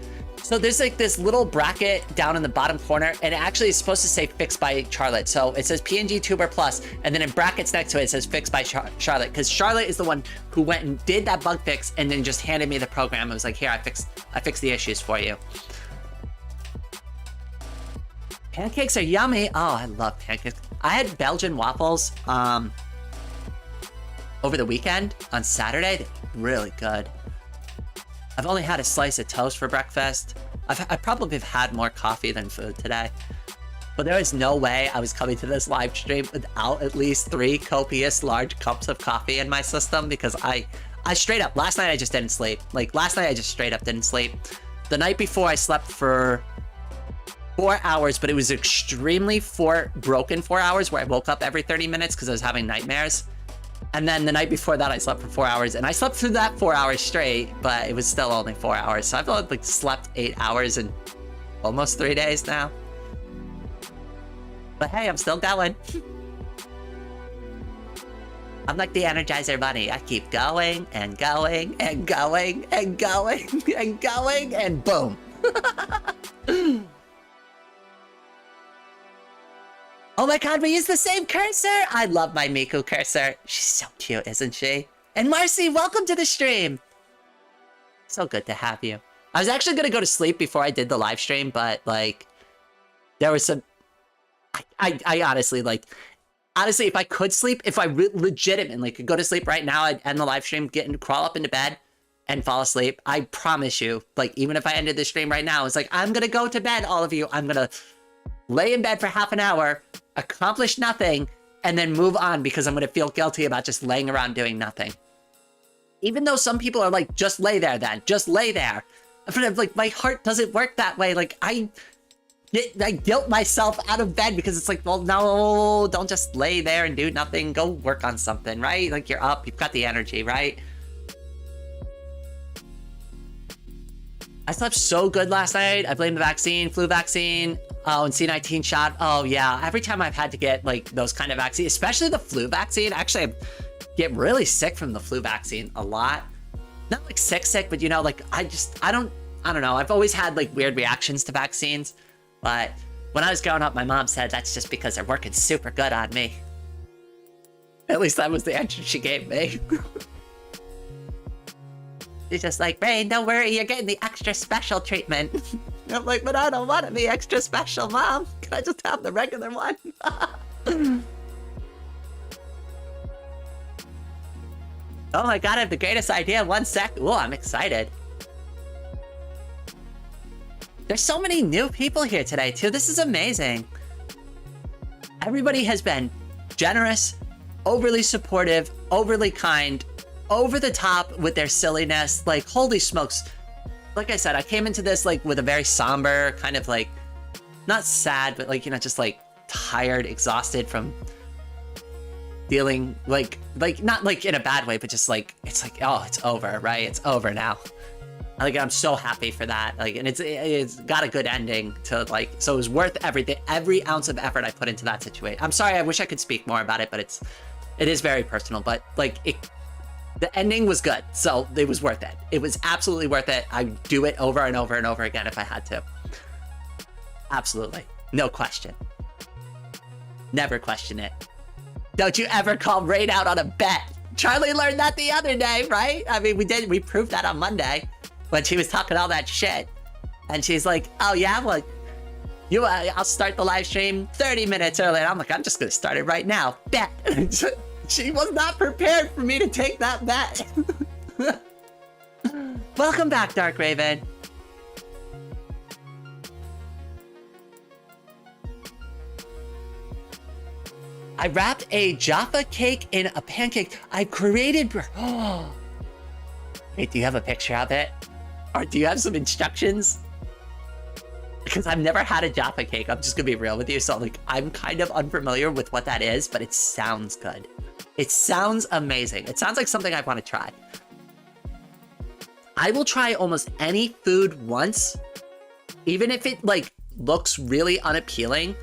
so there's like this little bracket down in the bottom corner, and it actually is supposed to say fixed by Charlotte. So it says PNG Tuber Plus, and then in brackets next to it, it says fixed by Charlotte, because Charlotte is the one who went and did that bug fix and then just handed me the program. It was like, here, I fixed the issues for you. Pancakes are yummy. Oh, I love pancakes. I had Belgian waffles over the weekend on Saturday. They're really good. I've only had a slice of toast for breakfast. I probably have had more coffee than food today. But there is no way I was coming to this live stream without at least 3 copious large cups of coffee in my system, because I straight up, last night I just didn't sleep. Like last night I just straight up didn't sleep. The night before I slept for 4 hours, but it was extremely broken 4 hours where I woke up every 30 minutes because I was having nightmares. And then the night before that, I slept for 4 hours, and I slept through that 4 hours straight, but it was still only 4 hours. So I've like slept 8 hours in almost 3 days now. But hey, I'm still going. I'm like the Energizer Bunny. I keep going and going and going and going and going, and boom. Oh my god, we use the same cursor! I love my Miku cursor. She's so cute, isn't she? And Marcy, welcome to the stream! So good to have you. I was actually gonna go to sleep before I did the live stream, but like, there was some... I honestly, like... Honestly, if I could sleep, if I legitimately could go to sleep right now, I'd end the live stream, crawl up into bed, and fall asleep. I promise you, like, even if I ended the stream right now, it's like, I'm gonna go to bed, all of you. I'm gonna lay in bed for half an hour, accomplish nothing, and then move on because I'm gonna feel guilty about just laying around doing nothing. Even though some people are like, just lay there then, just lay there. But like, my heart doesn't work that way. Like, I guilt myself out of bed because it's like, well, no, don't just lay there and do nothing. Go work on something, right? Like, you're up, you've got the energy, right? I slept so good last night. I blame the vaccine, flu vaccine. Oh, and C19 shot. Oh yeah, every time I've had to get like those kind of vaccines, especially the flu vaccine. Actually, I get really sick from the flu vaccine a lot. not like sick, but you know, like I don't know. I've always had like weird reactions to vaccines, but when I was growing up, my mom said that's just because they're working super good on me. At least that was the answer she gave me. She's just like, Rain, don't worry, you're getting the extra special treatment. I'm like, but I don't want to be extra special, Mom. Can I just have the regular one? Oh my god, I have the greatest idea. 1 sec. Oh, I'm excited. There's so many new people here today, too. This is amazing. Everybody has been generous, overly supportive, overly kind, over the top with their silliness. Like, holy smokes. Like I said, I came into this like with a very somber, kind of like, not sad, but like, you know, just like tired, exhausted from dealing like not like in a bad way, but just like, it's like, oh, it's over, right? It's over now. Like, I'm so happy for that. Like, and it's got a good ending to like, so it was worth everything, every ounce of effort I put into that situation. I'm sorry, I wish I could speak more about it, but it is very personal, but like the ending was good. So it was worth it. It was absolutely worth it. I'd do it over and over and over again if I had to. Absolutely. No question. Never question it. Don't you ever call Rain out on a bet. Charlie learned that the other day, right? I mean, we proved that on Monday when she was talking all that shit. And she's like, oh yeah, well, I'll start the live stream 30 minutes early. And I'm like, I'm just gonna start it right now. Bet. She was not prepared for me to take that bet. Welcome back, Dark Raven. I wrapped a Jaffa cake in a pancake. I created... Oh. Wait, do you have a picture of it? Or do you have some instructions? Because I've never had a Jaffa cake. I'm just gonna be real with you. So like, I'm kind of unfamiliar with what that is, but it sounds good. It sounds amazing. It sounds like something I want to try. I will try almost any food once, even if it like looks really unappealing.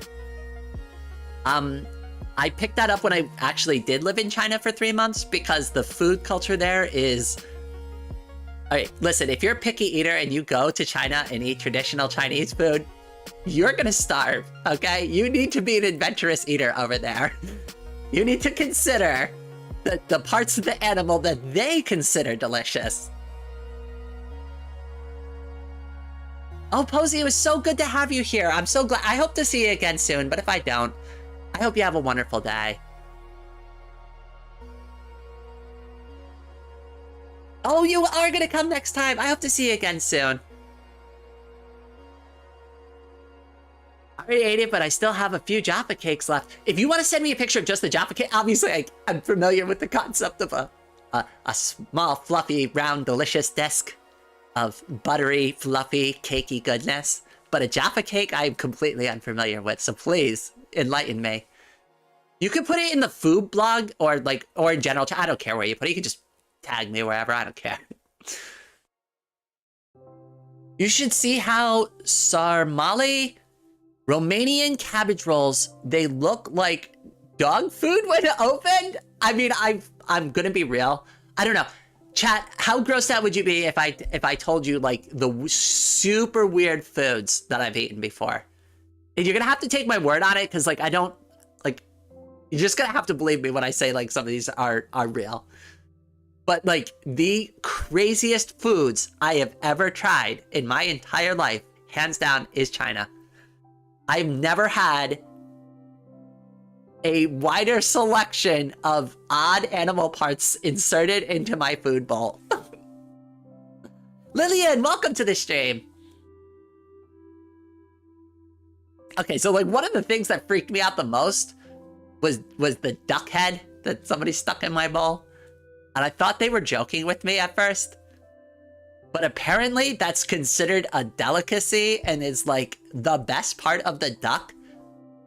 I picked that up when I actually did live in China for 3 months because the food culture there is... All right, listen, if you're a picky eater and you go to China and eat traditional Chinese food, you're gonna starve, okay? You need to be an adventurous eater over there. You need to consider the parts of the animal that they consider delicious. Oh, Posey, it was so good to have you here. I'm so glad. I hope to see you again soon, but if I don't, I hope you have a wonderful day. Oh, you are gonna come next time. I hope to see you again soon. I already ate it, but I still have a few Jaffa cakes left. If you want to send me a picture of just the Jaffa cake, obviously I'm familiar with the concept of a small, fluffy, round, delicious disc of buttery, fluffy, cakey goodness. But a Jaffa cake, I'm completely unfamiliar with, so please enlighten me. You can put it in the food blog or in general. I don't care where you put it. You can just tag me wherever. I don't care. You should see how sarmale Romanian cabbage rolls, they look like dog food when opened. I mean, I'm gonna be real. I don't know. Chat, how grossed out would you be if I told you like the super weird foods that I've eaten before? And you're gonna have to take my word on it, because like I don't like. You're just gonna have to believe me when I say like some of these are real. But like the craziest foods I have ever tried in my entire life, hands down, is China. I've never had a wider selection of odd animal parts inserted into my food bowl. Lillian, welcome to the stream. Okay, so like one of the things that freaked me out the most was the duck head that somebody stuck in my bowl. And I thought they were joking with me at first. But apparently that's considered a delicacy and is like the best part of the duck.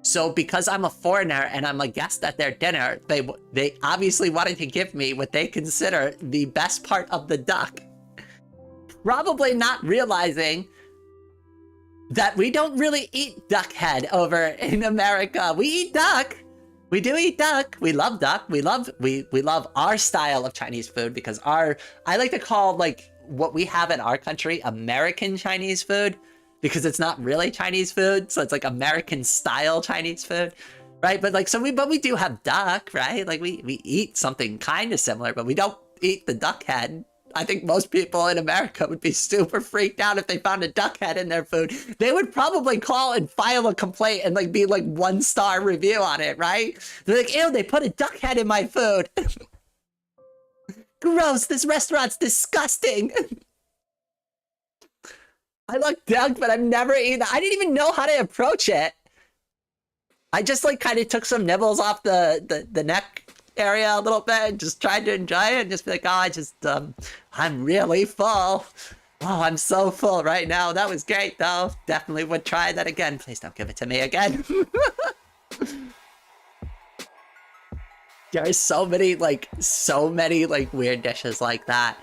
So because I'm a foreigner and I'm a guest at their dinner, they obviously wanted to give me what they consider the best part of the duck. Probably not realizing that we don't really eat duck head over in America. We eat duck, We do eat duck. We love duck. We love our style of Chinese food because I like to call like what we have in our country American Chinese food because it's not really Chinese food, so it's like American style Chinese food, right? But like we do have duck, right? Like we eat something kind of similar, but we don't eat the duck head. I think most people in America would be super freaked out if they found a duck head in their food. They would probably call and file a complaint and like be like 1-star review on it, right? They're like, ew, they put a duck head in my food. Gross, this restaurant's disgusting. I like duck, but I've never eaten. I didn't even know how to approach it. I just like kind of took some nibbles off the neck area a little bit and just tried to enjoy it and just be like, oh, I'm really full. Oh, I'm so full right now. That was great though. Definitely would try that again. Please don't give it to me again. There's so many like weird dishes like that.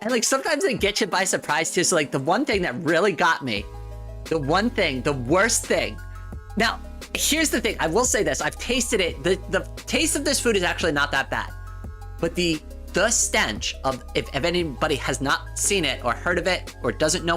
And like sometimes they get you by surprise too. So like the one thing that really got me, the worst thing. Now, here's the thing. I will say this. I've tasted it. The taste of this food is actually not that bad. But the stench of, if anybody has not seen it or heard of it or doesn't know what